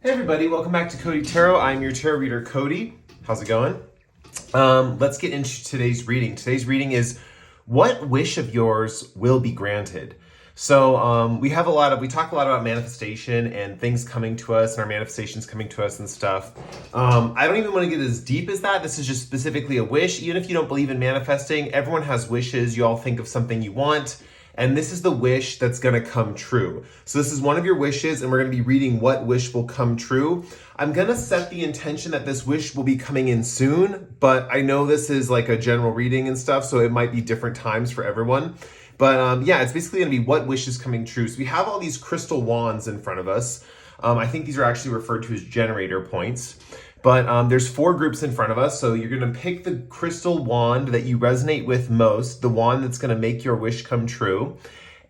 Hey everybody, welcome back to Cody Tarot. I'm your tarot reader, Cody. How's it going? Let's get into today's reading. Today's reading is what wish of yours will be granted? So we talk a lot about manifestation and things coming to us and our manifestations coming to us and stuff. I don't even want to get as deep as that. This is just specifically a wish. Even if you don't believe in manifesting, everyone has wishes. You all think of something you want. And this is the wish that's going to come true. So this is one of your wishes, and we're going to be reading what wish will come true. I'm going to set the intention that this wish will be coming in soon, but I know this is like a general reading and stuff, so it might be different times for everyone. But yeah, it's basically going to be what wish is coming true. So we have all these crystal wands in front of us. I think these are actually referred to as generator points. But there's 4 groups in front of us, so you're going to pick the crystal wand that you resonate with most, the wand that's going to make your wish come true.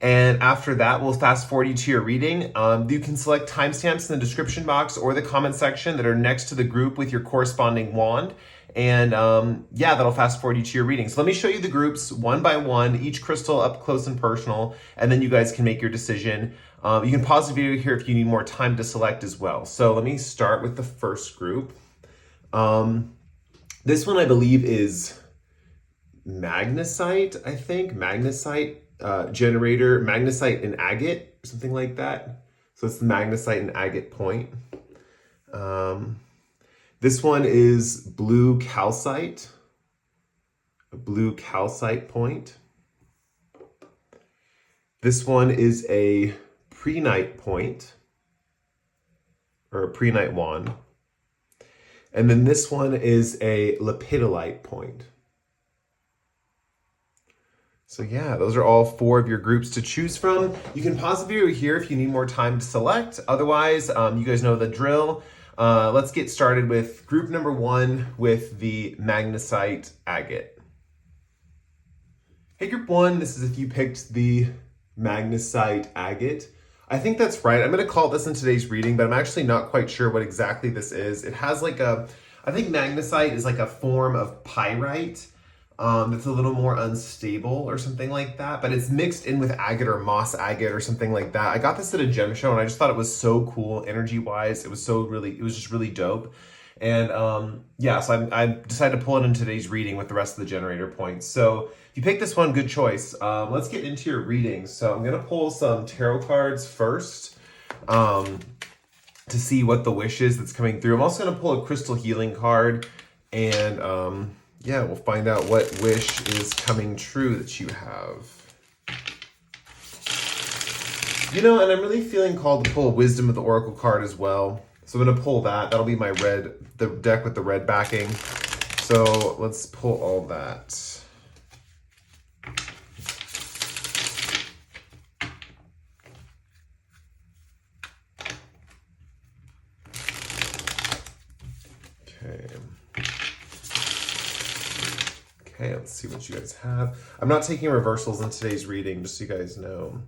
And after that, we'll fast forward you to your reading. You can select timestamps in the description box or the comment section that are next to the group with your corresponding wand. And yeah, that'll fast forward you to your reading. So let me show you the groups one by one, each crystal up close and personal, and then you guys can make your decision. You can pause the video here if you need more time to select as well. So let me start with the first group. This one I believe is Magnesite, I think. Magnesite generator, Magnesite and Agate, or something like that. So it's the Magnesite and Agate point. This one is blue calcite, a blue calcite point. This one is a Prehnite point, or a Prehnite wand. And then this one is a Lepidolite point. So yeah, those are all 4 of your groups to choose from. You can pause the video here if you need more time to select. Otherwise, you guys know the drill. Let's get started with group number 1 with the Magnesite Agate. Hey, group 1, this is if you picked the Magnesite Agate. I think that's right. I'm going to call this in today's reading, but I'm actually not quite sure what exactly this is. It has like I think Magnesite is like a form of pyrite that's a little more unstable or something like that, but it's mixed in with agate or moss agate or something like that. I got this at a gem show and I just thought it was so cool energy wise. It was just really dope. And yeah, so I decided to pull it in today's reading with the rest of the generator points. So if you pick this one, good choice. Let's get into your reading. So I'm going to pull some tarot cards first to see what the wish is that's coming through. I'm also going to pull a crystal healing card, and yeah, we'll find out what wish is coming true that you have. You know, and I'm really feeling called to pull a Wisdom of the Oracle card as well. So I'm going to pull that. That'll be my the deck with the red backing. So let's pull all that. Okay, let's see what you guys have. I'm not taking reversals in today's reading, just so you guys know.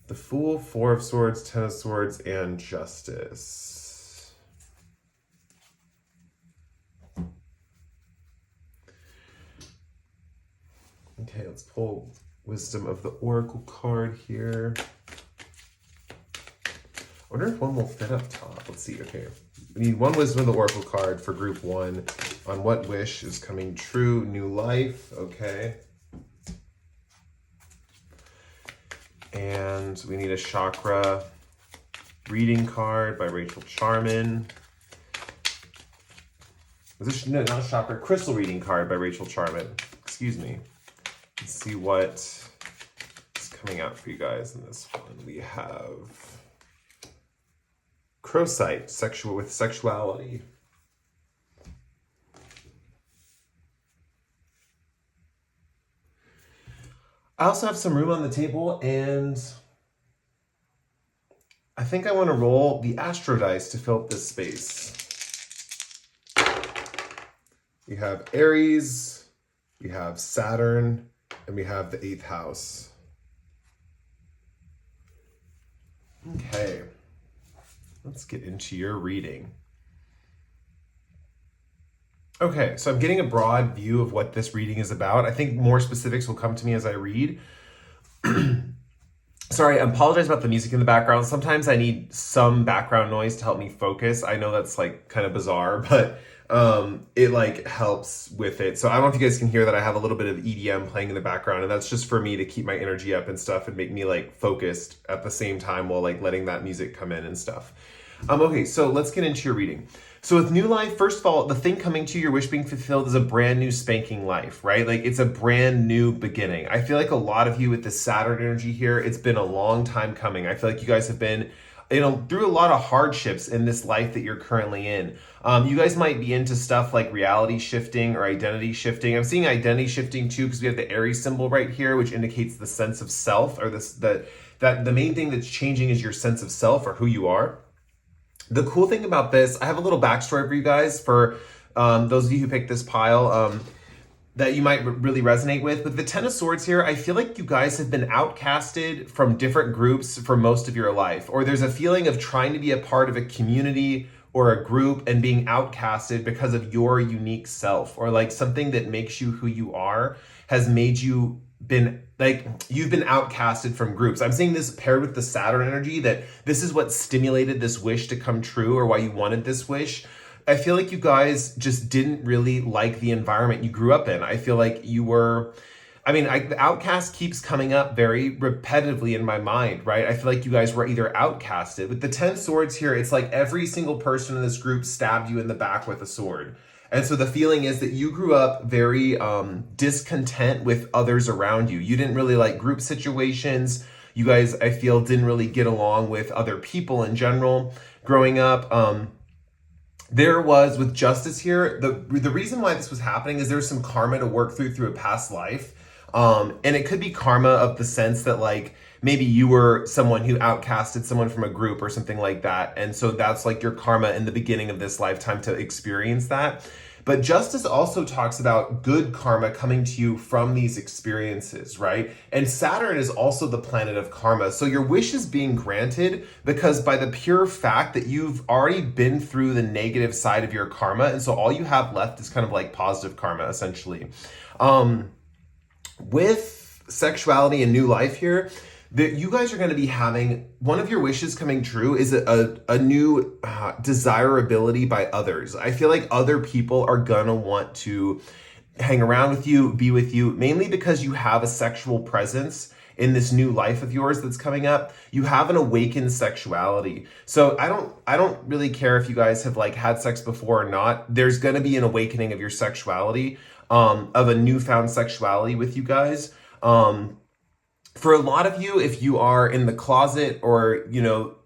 The Fool, 4 of Swords, 10 of Swords, and Justice. Okay, let's pull Wisdom of the Oracle card here. I wonder if one will fit up top. Let's see, okay. We need 1 Wisdom of the Oracle card for group 1 on what wish is coming true. New life, okay. And we need a chakra reading card by Rachel Charman. No, not a chakra, crystal reading card by Rachel Charman. Excuse me. Let's see what is coming out for you guys in this one. We have Crowsite, with sexuality. I also have some room on the table, and I think I want to roll the Astro Dice to fill up this space. We have Aries, we have Saturn, and we have the 8th house. Okay, let's get into your reading. Okay, so I'm getting a broad view of what this reading is about. I think more specifics will come to me as I read. So Sorry, I apologize about the music in the background. Sometimes I need some background noise to help me focus. I know that's like kind of bizarre, but it like helps with it. So I don't know if you guys can hear that I have a little bit of EDM playing in the background, and that's just for me to keep my energy up and stuff and make me like focused at the same time while like letting that music come in and stuff. Okay, so let's get into your reading. So with new life, first of all, the thing coming to you, your wish being fulfilled, is a brand new spanking life, right? Like it's a brand new beginning. I feel like a lot of you with the Saturn energy here, it's been a long time coming. I feel like you guys have been, through a lot of hardships in this life that you're currently in. You guys might be into stuff like reality shifting or identity shifting. I'm seeing identity shifting too, because we have the Aries symbol right here, which indicates the sense of self, or that the main thing that's changing is your sense of self or who you are. The cool thing about this, I have a little backstory for you guys, for those of you who picked this pile, that you might really resonate with. With the Ten of Swords here, I feel like you guys have been outcasted from different groups for most of your life, or there's a feeling of trying to be a part of a community or a group and being outcasted because of your unique self, or like something that makes you who you are has made you you've been outcasted from groups. I'm seeing this paired with the Saturn energy, that this is what stimulated this wish to come true, or why you wanted this wish. I feel like you guys just didn't really like the environment you grew up in. I feel like you were, the outcast keeps coming up very repetitively in my mind, right? I feel like you guys were either outcasted. With the 10 swords here, it's like every single person in this group stabbed you in the back with a sword. And so the feeling is that you grew up very discontent with others around you. You didn't really like group situations. You guys, I feel, didn't really get along with other people in general growing up. There was, with justice here, the reason why this was happening is there's some karma to work through a past life. And it could be karma of the sense that like, maybe you were someone who outcasted someone from a group or something like that. And so that's like your karma in the beginning of this lifetime to experience that. But justice also talks about good karma coming to you from these experiences, right? And Saturn is also the planet of karma. So your wish is being granted because by the pure fact that you've already been through the negative side of your karma. And so all you have left is kind of like positive karma, essentially. With sexuality and new life here, that you guys are going to be having, one of your wishes coming true is a new desirability by others. I feel like other people are going to want to hang around with you, be with you, mainly because you have a sexual presence in this new life of yours that's coming up. You have an awakened sexuality. So I don't really care if you guys have like had sex before or not. There's going to be an awakening of your sexuality, of a newfound sexuality with you guys. For a lot of you, if you are in the closet, or,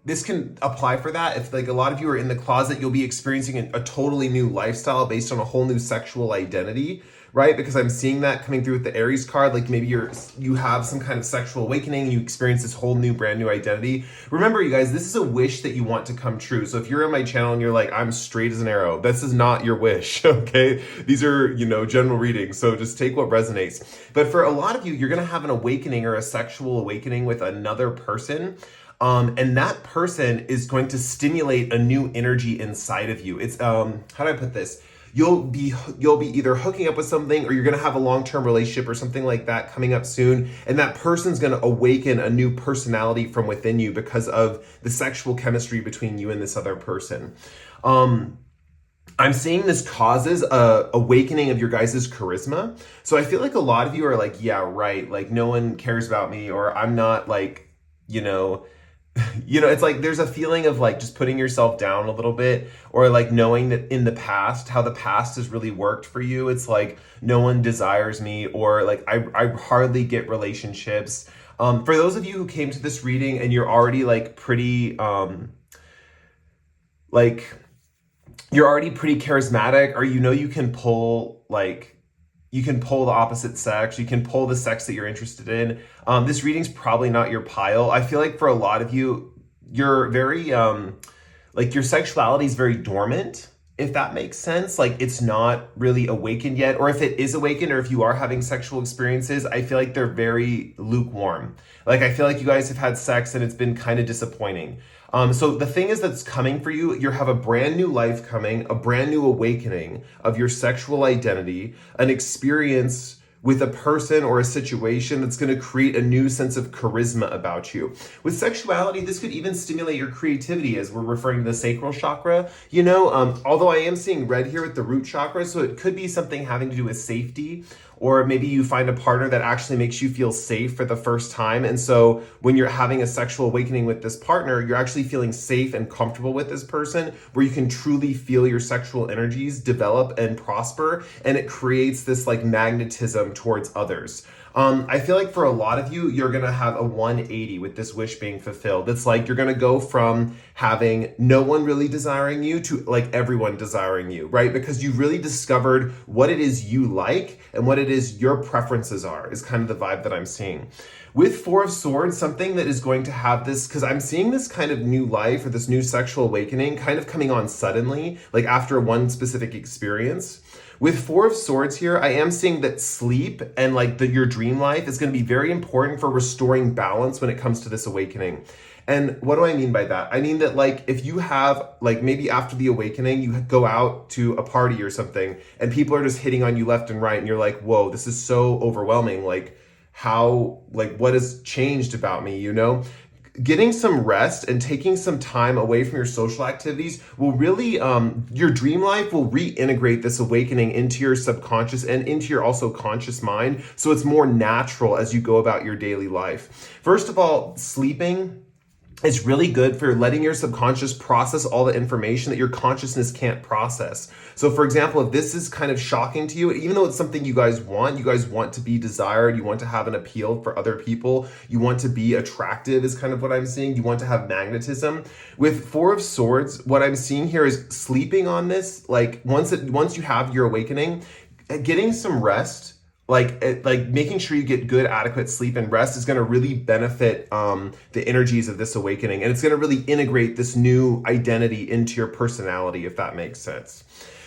this can apply for that. If like a lot of you are in the closet, you'll be experiencing a totally new lifestyle based on a whole new sexual identity, right? Because I'm seeing that coming through with the Aries card. Like maybe you have some kind of sexual awakening, you experience this whole new brand new identity. Remember, you guys, this is a wish that you want to come true. So if you're on my channel and you're like, I'm straight as an arrow, this is not your wish, okay? These are, general readings. So just take what resonates. But for a lot of you, you're going to have an awakening or a sexual awakening with another person. And that person is going to stimulate a new energy inside of you. It's, how do I put this? You'll be either hooking up with something, or you're going to have a long-term relationship or something like that coming up soon. And that person's going to awaken a new personality from within you because of the sexual chemistry between you and this other person. I'm seeing this causes a awakening of your guys' charisma. So I feel like a lot of you are like, yeah, right. Like no one cares about me, or I'm not like, it's like there's a feeling of like just putting yourself down a little bit, or like knowing that in the past, how the past has really worked for you. It's like no one desires me, or like I hardly get relationships. For those of you who came to this reading and you're already like pretty, you're already pretty charismatic, or you can pull the opposite sex, you can pull the sex that you're interested in. This reading's probably not your pile. I feel like for a lot of you, you're very, your sexuality is very dormant, if that makes sense. Like it's not really awakened yet, or if it is awakened, or if you are having sexual experiences, I feel like they're very lukewarm. Like I feel like you guys have had sex and it's been kind of disappointing. So the thing is that's coming for you, you have a brand new life coming, a brand new awakening of your sexual identity, an experience with a person or a situation that's going to create a new sense of charisma about you. With sexuality, this could even stimulate your creativity, as we're referring to the sacral chakra. Although I am seeing red here with the root chakra, so it could be something having to do with safety, or maybe you find a partner that actually makes you feel safe for the first time. And so when you're having a sexual awakening with this partner, you're actually feeling safe and comfortable with this person, where you can truly feel your sexual energies develop and prosper. And it creates this like magnetism towards others. I feel like for a lot of you, you're going to have a 180 with this wish being fulfilled. It's like you're going to go from having no one really desiring you to like everyone desiring you, right? Because you've really discovered what it is you like and what it is your preferences are, is kind of the vibe that I'm seeing. With Four of Swords, something that is going to have this, because I'm seeing this kind of new life or this new sexual awakening kind of coming on suddenly, like after one specific experience. With Four of Swords here, I am seeing that sleep and like your dream life is going to be very important for restoring balance when it comes to this awakening. And what do I mean by that? I mean that like if you have like maybe after the awakening, you go out to a party or something and people are just hitting on you left and right and you're like, whoa, this is so overwhelming. Like what has changed about me, Getting some rest and taking some time away from your social activities will really, your dream life will reintegrate this awakening into your subconscious and into your also conscious mind. So it's more natural as you go about your daily life. First of all, sleeping is really good for letting your subconscious process all the information that your consciousness can't process. So for example, if this is kind of shocking to you, even though it's something you guys want to be desired, you want to have an appeal for other people, you want to be attractive is kind of what I'm seeing, you want to have magnetism. With Four of Swords, what I'm seeing here is sleeping on this, like once you have your awakening, getting some rest, like making sure you get good adequate sleep and rest is going to really benefit the energies of this awakening, and it's going to really integrate this new identity into your personality, if that makes sense.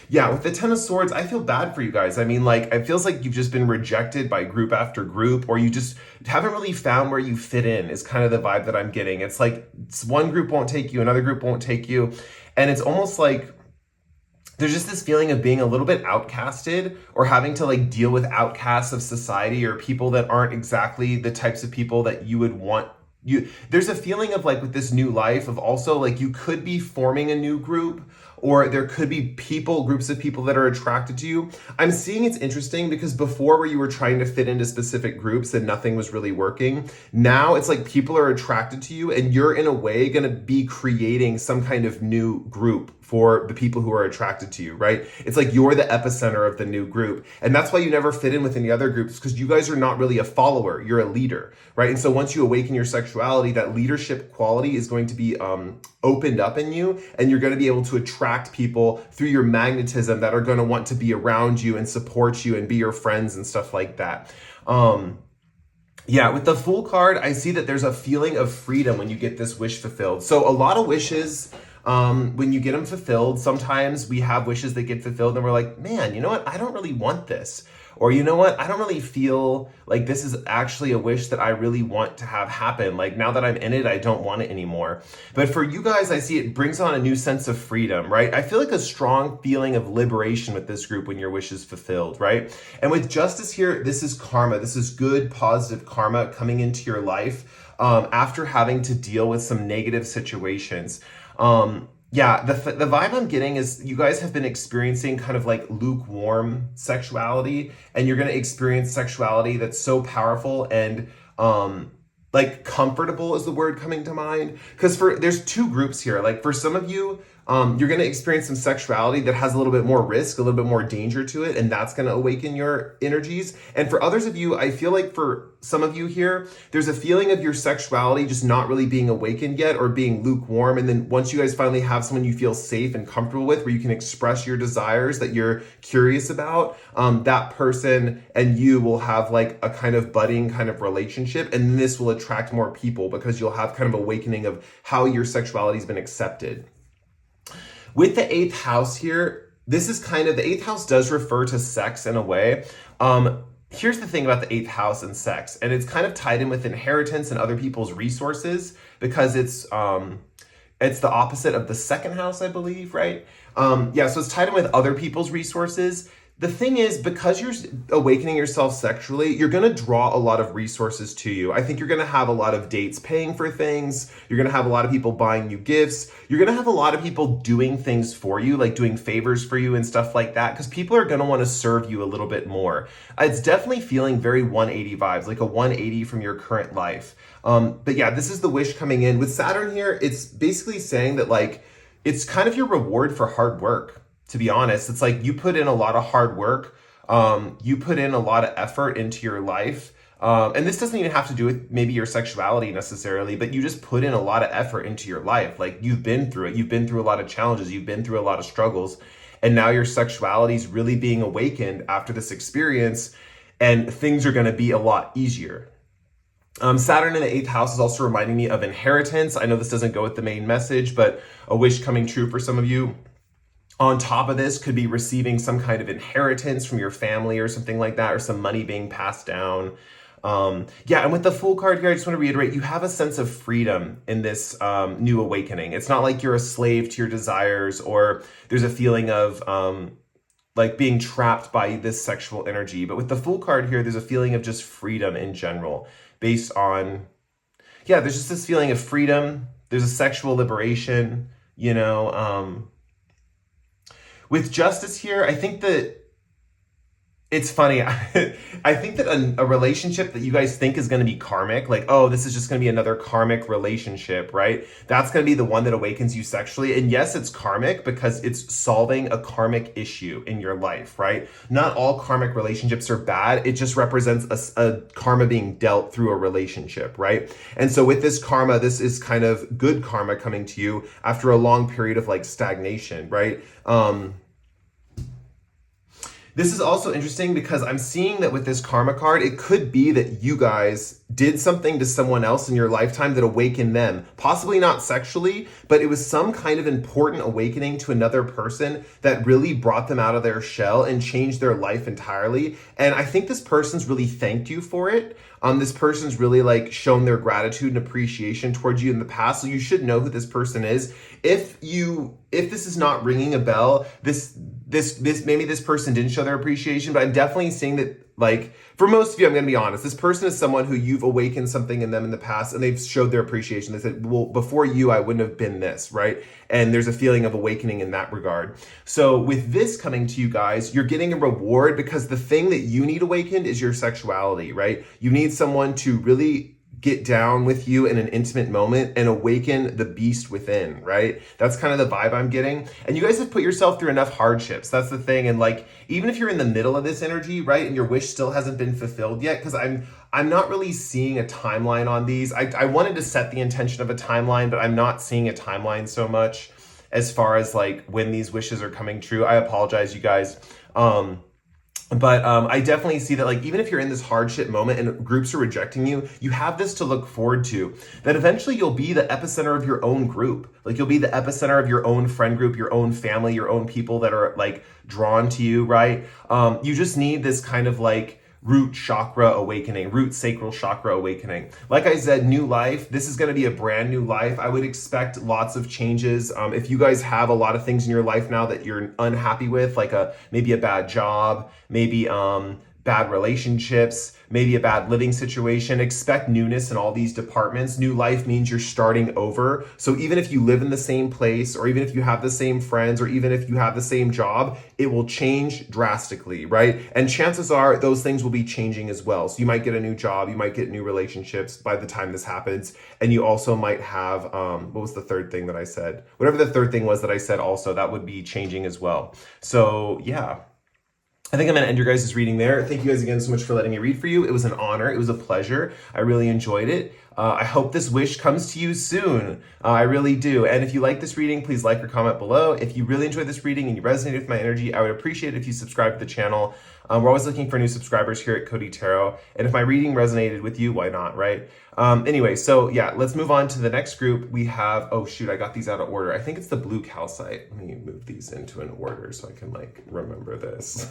Yeah, with the Ten of Swords, I feel bad for you guys. I mean, like, it feels like you've just been rejected by group after group, or you just haven't really found where you fit in, is kind of the vibe that I'm getting. It's like one group won't take you, another group won't take you, and it's almost like there's just this feeling of being a little bit outcasted, or having to like deal with outcasts of society, or people that aren't exactly the types of people that you would want. There's a feeling of like with this new life of also like you could be forming a new group, or there could be groups of people that are attracted to you. I'm seeing it's interesting because before, where you were trying to fit into specific groups and nothing was really working, now it's like people are attracted to you and you're in a way going to be creating some kind of new group for the people who are attracted to you, right? It's like you're the epicenter of the new group. And that's why you never fit in with any other groups, because you guys are not really a follower, you're a leader, right? And so once you awaken your sexuality, that leadership quality is going to be opened up in you, and you're going to be able to attract people through your magnetism that are going to want to be around you and support you and be your friends and stuff like that. Yeah, with the Fool card, I see that there's a feeling of freedom when you get this wish fulfilled. So a lot of wishes, when you get them fulfilled, sometimes we have wishes that get fulfilled and we're like, man, you know what? I don't really want this. Or you know what? I don't really feel like this is actually a wish that I really want to have happen. Like now that I'm in it, I don't want it anymore. But for you guys, I see it brings on a new sense of freedom, right? I feel like a strong feeling of liberation with this group when your wish is fulfilled, right? And with Justice here, this is karma. This is good, positive karma coming into your life after having to deal with some negative situations. Yeah, the vibe I'm getting is you guys have been experiencing kind of like lukewarm sexuality, and you're going to experience sexuality that's so powerful and like comfortable is the word coming to mind. Because there's two groups here. Like for some of you, you're going to experience some sexuality that has a little bit more risk, a little bit more danger to it, and that's going to awaken your energies. And for others of you, I feel like for some of you here, there's a feeling of your sexuality just not really being awakened yet, or being lukewarm. And then once you guys finally have someone you feel safe and comfortable with, where you can express your desires that you're curious about, that person and you will have like a kind of budding kind of relationship. And this will attract more people because you'll have kind of awakening of how your sexuality has been accepted. With the 8th house here, this is kind of, the 8th house does refer to sex in a way. Here's the thing about the 8th house and sex, and it's kind of tied in with inheritance and other people's resources, because it's the opposite of the 2nd house, I believe, right? Yeah, so it's tied in with other people's resources. The thing is, because you're awakening yourself sexually, you're going to draw a lot of resources to you. I think you're going to have a lot of dates paying for things. You're going to have a lot of people buying you gifts. You're going to have a lot of people doing things for you, like doing favors for you and stuff like that, because people are going to want to serve you a little bit more. It's definitely feeling very 180 vibes, like a 180 from your current life. But yeah, this is the wish coming in. With Saturn here, it's basically saying that like, it's kind of your reward for hard work. To be honest, it's like you put in a lot of hard work. You put in a lot of effort into your life. And this doesn't even have to do with maybe your sexuality necessarily, but you just put in a lot of effort into your life. Like you've been through it. You've been through a lot of challenges. You've been through a lot of struggles. And now your sexuality is really being awakened after this experience, and things are going to be a lot easier. Saturn in the 8th house is also reminding me of inheritance. I know this doesn't go with the main message, but a wish coming true for some of you. On top of this could be receiving some kind of inheritance from your family or something like that, or some money being passed down. Yeah, and with the Fool card here, I just want to reiterate, you have a sense of freedom in this new awakening. It's not like you're a slave to your desires, or there's a feeling of like being trapped by this sexual energy. But with the Fool card here, there's a feeling of just freedom in general, based on, yeah, there's just this feeling of freedom. There's a sexual liberation, you know. With Justice here, I think that it's funny. I think that a relationship that you guys think is going to be karmic, like, oh, this is just going to be another karmic relationship, right? That's going to be the one that awakens you sexually. And yes, it's karmic because it's solving a karmic issue in your life, right? Not all karmic relationships are bad. It just represents a karma being dealt through a relationship, right? And so with this karma, this is kind of good karma coming to you after a long period of like stagnation, right? This is also interesting because I'm seeing that with this karma card, it could be that you guys did something to someone else in your lifetime that awakened them. Possibly not sexually, but it was some kind of important awakening to another person that really brought them out of their shell and changed their life entirely. And I think this person's really thanked you for it. This person's really like shown their gratitude and appreciation towards you in the past. So you should know who this person is. If this is not ringing a bell, this maybe this person didn't show their appreciation, but I'm definitely seeing that, like, for most of you, I'm going to be honest, this person is someone who you've awakened something in them in the past, and they've showed their appreciation. They said, well, before you, I wouldn't have been this, right? And there's a feeling of awakening in that regard. So with this coming to you guys, you're getting a reward because the thing that you need awakened is your sexuality, right? You need someone to really get down with you in an intimate moment and awaken the beast within, right? That's kind of the vibe I'm getting. And you guys have put yourself through enough hardships. That's the thing. And like, even if you're in the middle of this energy, right, and your wish still hasn't been fulfilled yet, because I'm not really seeing a timeline on these. I wanted to set the intention of a timeline, but I'm not seeing a timeline so much as far as like when these wishes are coming true. I apologize, you guys. But I definitely see that, like, even if you're in this hardship moment and groups are rejecting you, you have this to look forward to, that eventually you'll be the epicenter of your own group. Like, you'll be the epicenter of your own friend group, your own family, your own people that are like drawn to you, right? You just need this kind of like root chakra awakening, root sacral chakra awakening. Like I said, new life. This is going to be a brand new life. I would expect lots of changes. If you guys have a lot of things in your life now that you're unhappy with, like maybe a bad job, maybe bad relationships, maybe a bad living situation, expect newness in all these departments. New life means you're starting over. So even if you live in the same place, or even if you have the same friends, or even if you have the same job, it will change drastically, right? And chances are those things will be changing as well. So you might get a new job, you might get new relationships by the time this happens. And you also might have, what was the third thing that I said? Whatever the third thing was that I said also, that would be changing as well. So yeah. I think I'm going to end your guys' reading there. Thank you guys again so much for letting me read for you. It was an honor. It was a pleasure. I really enjoyed it. I hope this wish comes to you soon. I really do. And if you like this reading, please like or comment below. If you really enjoyed this reading and you resonated with my energy, I would appreciate it if you subscribe to the channel. We're always looking for new subscribers here at Cody Tarot. And if my reading resonated with you, why not, right? Anyway, so yeah, let's move on to the next group. We have, oh shoot, I got these out of order. I think it's the blue calcite. Let me move these into an order so I can like remember this.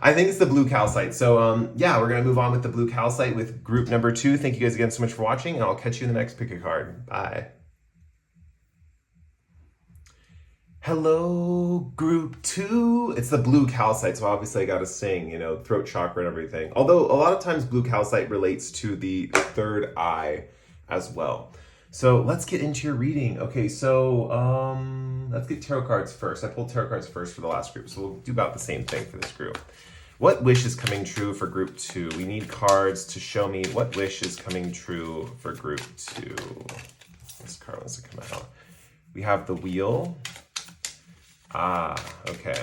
I think it's the blue calcite. So yeah, we're gonna move on with the blue calcite with group number 2. Thank you guys again so much for watching, and I'll catch you in the next pick a card. Bye. Hello, group 2. It's the blue calcite, so obviously I gotta sing, throat chakra and everything. Although a lot of times blue calcite relates to the third eye as well. So let's get into your reading. Okay, so let's get tarot cards first. I pulled tarot cards first for the last group, so we'll do about the same thing for this group. What wish is coming true for group 2? We need cards to show me what wish is coming true for group 2. This card wants to come out. We have the wheel. Okay.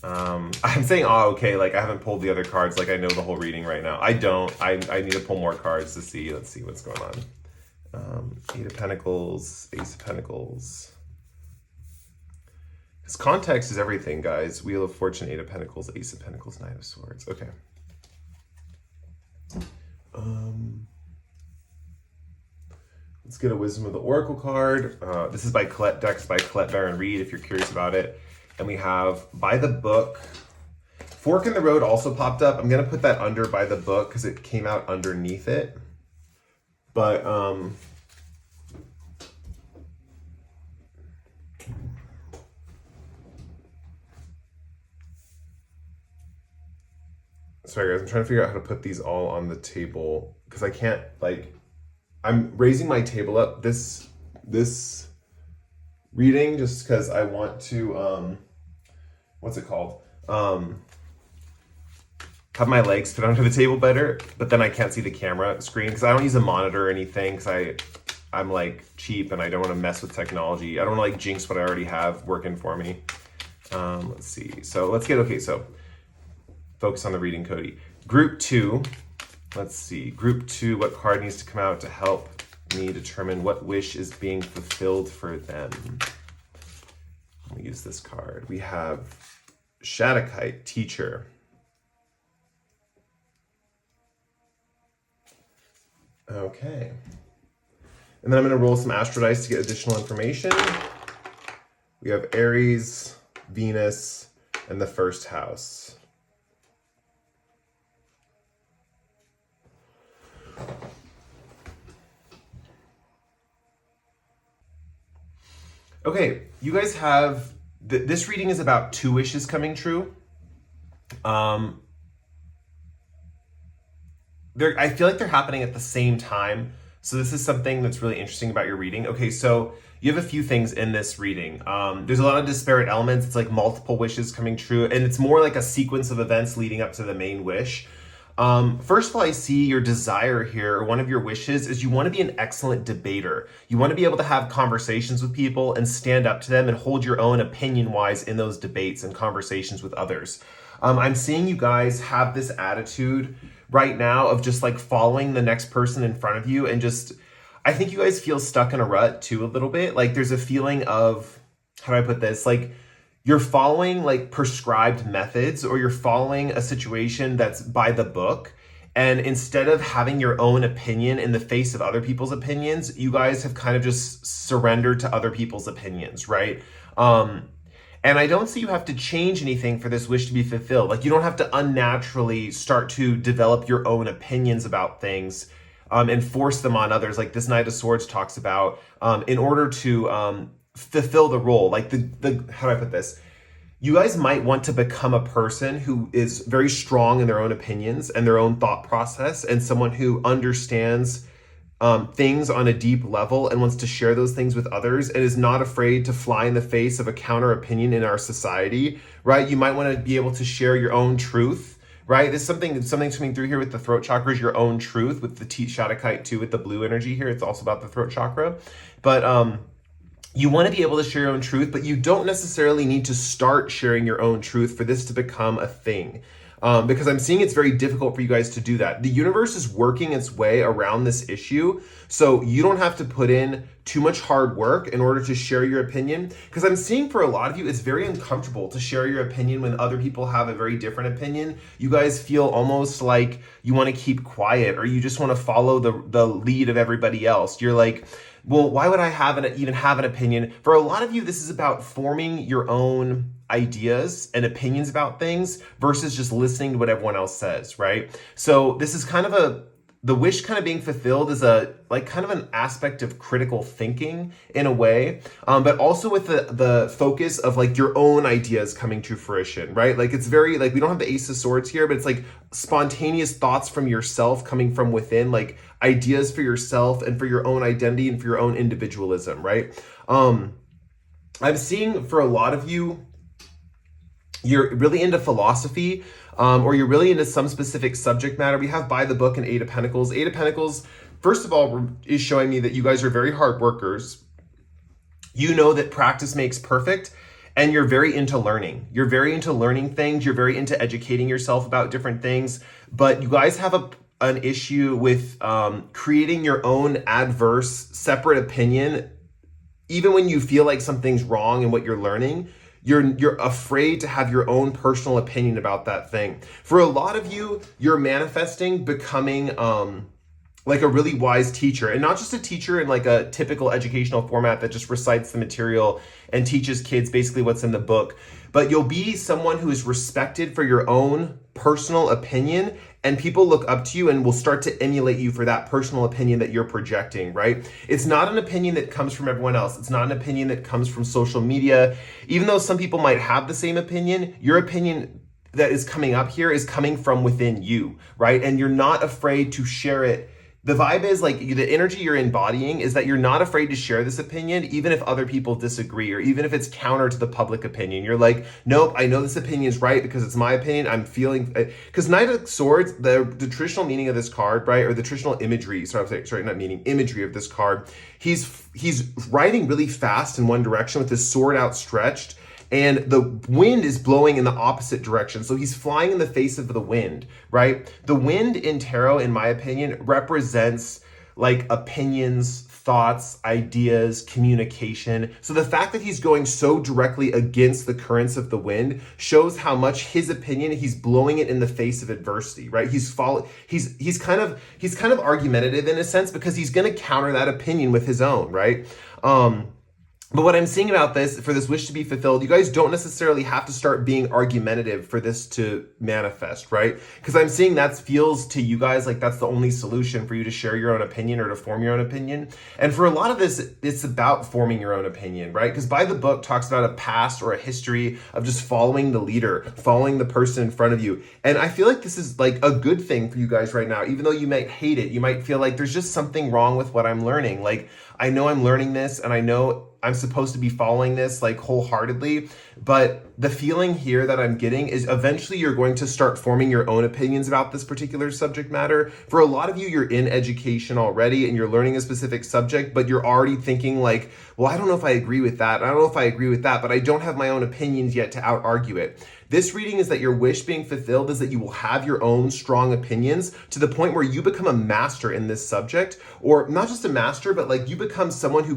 I'm saying okay, like I haven't pulled the other cards, like I know the whole reading right now. I don't. I need to pull more cards to see. Let's see what's going on. Eight of Pentacles, Ace of Pentacles. Because context is everything, guys. Wheel of Fortune, Eight of Pentacles, Ace of Pentacles, Knight of Swords. Okay. Let's get a Wisdom of the Oracle card. This is by Colette Decks by Colette Baron Reed, if you're curious about it. And we have By the Book. Fork in the Road also popped up. I'm going to put that under By the Book because it came out underneath it. But, sorry guys, I'm trying to figure out how to put these all on the table because I can't, I'm raising my table up this reading just because I want to what's it called? Have my legs fit onto the table better, but then I can't see the camera screen because I don't use a monitor or anything because I'm like cheap and I don't want to mess with technology. I don't want to like jinx what I already have working for me. Let's see. So let's get so focus on the reading, Cody. Group 2. Let's see. Group 2, what card needs to come out to help me determine what wish is being fulfilled for them? Let me use this card. We have Agate, Teacher. Okay. And then I'm going to roll some astro dice to get additional information. We have Aries, Venus, and the first house. Okay, you guys have, this reading is about 2 wishes coming true. I feel like they're happening at the same time. So this is something that's really interesting about your reading. Okay, so you have a few things in this reading. There's a lot of disparate elements. It's like multiple wishes coming true, and it's more like a sequence of events leading up to the main wish. First of all, I see your desire here, or one of your wishes, is you want to be an excellent debater. You want to be able to have conversations with people and stand up to them and hold your own opinion-wise in those debates and conversations with others. I'm seeing you guys have this attitude right now of just like following the next person in front of you and just, I think you guys feel stuck in a rut too a little bit. Like there's a feeling of, how do I put this? Like, you're following like prescribed methods, or you're following a situation that's by the book. And instead of having your own opinion in the face of other people's opinions, you guys have kind of just surrendered to other people's opinions, right? And I don't see you have to change anything for this wish to be fulfilled. Like you don't have to unnaturally start to develop your own opinions about things and force them on others. Like this Knight of Swords talks about in order to fulfill the role. Like how do I put this? You guys might want to become a person who is very strong in their own opinions and their own thought process, and someone who understands things on a deep level and wants to share those things with others and is not afraid to fly in the face of a counter opinion in our society, right? You might want to be able to share your own truth, right? There's something's coming through here with the throat chakra, is your own truth, with the Agate too, with the blue energy here. It's also about the throat chakra. But you want to be able to share your own truth, but you don't necessarily need to start sharing your own truth for this to become a thing. Because I'm seeing it's very difficult for you guys to do that. The universe is working its way around this issue, so you don't have to put in too much hard work in order to share your opinion. Because I'm seeing for a lot of you, it's very uncomfortable to share your opinion when other people have a very different opinion. You guys feel almost like you want to keep quiet, or you just want to follow the lead of everybody else. You're like, well, why would I even have an opinion? For a lot of you, this is about forming your own ideas and opinions about things versus just listening to what everyone else says, right? So this is kind of the wish kind of being fulfilled is a like kind of an aspect of critical thinking in a way, but also with the focus of like your own ideas coming to fruition, right? Like it's very like we don't have the Ace of Swords here, but it's like spontaneous thoughts from yourself coming from within, like ideas for yourself and for your own identity and for your own individualism, right? I'm seeing for a lot of you, you're really into philosophy, or you're really into some specific subject matter. We have by the book and Eight of Pentacles. Eight of Pentacles, first of all, is showing me that you guys are very hard workers. You know that practice makes perfect, and you're very into learning. You're very into learning things. You're very into educating yourself about different things, but you guys have an issue with creating your own adverse, separate opinion. Even when you feel like something's wrong in what you're learning, you're afraid to have your own personal opinion about that thing. For a lot of you, you're manifesting becoming like a really wise teacher, and not just a teacher in like a typical educational format that just recites the material and teaches kids basically what's in the book, but you'll be someone who is respected for your own personal opinion, and people look up to you and will start to emulate you for that personal opinion that you're projecting, right? It's not an opinion that comes from everyone else. It's not an opinion that comes from social media. Even though some people might have the same opinion, your opinion that is coming up here is coming from within you, right? And you're not afraid to share it. The vibe is like the energy you're embodying is that you're not afraid to share this opinion, even if other people disagree, or even if it's counter to the public opinion. You're like, nope, I know this opinion is right because it's my opinion. I'm feeling, because Knight of Swords, the traditional meaning of this card, right, or the traditional imagery, imagery of this card, he's riding really fast in one direction with his sword outstretched, and the wind is blowing in the opposite direction. So he's flying in the face of the wind, right? The wind in tarot, in my opinion, represents like opinions, thoughts, ideas, communication. So the fact that he's going so directly against the currents of the wind shows how much his opinion, he's blowing it in the face of adversity, right? He's kind of argumentative in a sense because he's going to counter that opinion with his own, right? But what I'm seeing about this, for this wish to be fulfilled, you guys don't necessarily have to start being argumentative for this to manifest, right? Because I'm seeing that feels to you guys like that's the only solution for you to share your own opinion or to form your own opinion. And for a lot of this, it's about forming your own opinion, right? Because by the book talks about a past or a history of just following the leader, following the person in front of you. And I feel like this is like a good thing for you guys right now. Even though you might hate it, you might feel like there's just something wrong with what I'm learning. Like, I know I'm learning this and I know I'm supposed to be following this like wholeheartedly, but the feeling here that I'm getting is eventually you're going to start forming your own opinions about this particular subject matter. For a lot of you, you're in education already and you're learning a specific subject, but you're already thinking like, well, I don't know if I agree with that. I don't know if I agree with that, but I don't have my own opinions yet to out-argue it. This reading is that your wish being fulfilled is that you will have your own strong opinions to the point where you become a master in this subject, or not just a master, but like you become someone who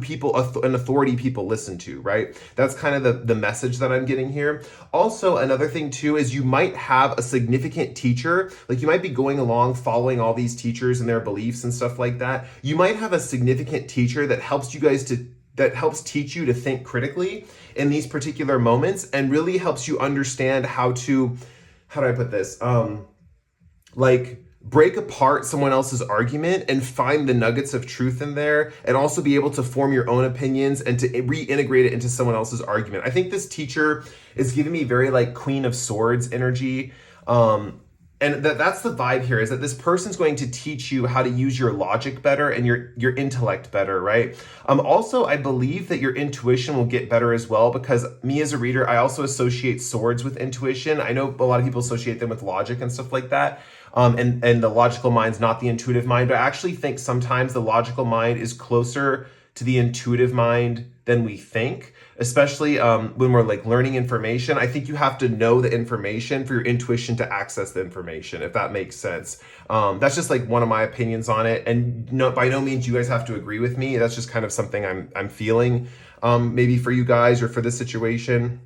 an authority people listen to, right? That's kind of the message that I'm getting here. Also, another thing too is you might have a significant teacher, like you might be going along following all these teachers and their beliefs and stuff like that. You might have a significant teacher that helps teach you to think critically in these particular moments and really helps you understand how do I put this? Like break apart someone else's argument and find the nuggets of truth in there, and also be able to form your own opinions and to reintegrate it into someone else's argument. I think this teacher is giving me very like Queen of Swords energy. And that's the vibe here, is that this person's going to teach you how to use your logic better and your intellect better, right? Also, I believe that your intuition will get better as well, because me as a reader, I also associate swords with intuition. I know a lot of people associate them with logic and stuff like that. And the logical mind's not the intuitive mind, but I actually think sometimes the logical mind is closer to the intuitive mind than we think, especially when we're like learning information. I think you have to know the information for your intuition to access the information, if that makes sense. That's just like one of my opinions on it, and by no means you guys have to agree with me. That's just kind of something I'm feeling, maybe for you guys or for this situation,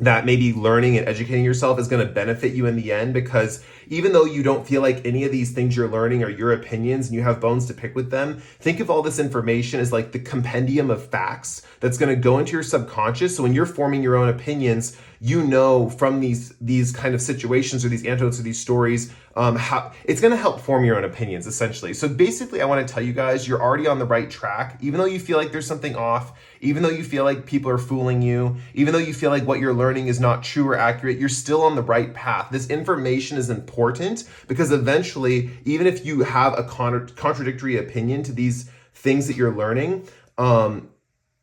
that maybe learning and educating yourself is going to benefit you in the end, because even though you don't feel like any of these things you're learning are your opinions and you have bones to pick with them, think of all this information as like the compendium of facts that's going to go into your subconscious. So when you're forming your own opinions, you know from these kind of situations or these anecdotes or these stories, how it's going to help form your own opinions, essentially. So basically, I want to tell you guys, you're already on the right track. Even though you feel like there's something off, even though you feel like people are fooling you, even though you feel like what you're learning is not true or accurate, you're still on the right path. This information is important because eventually, even if you have a contradictory opinion to these things that you're learning,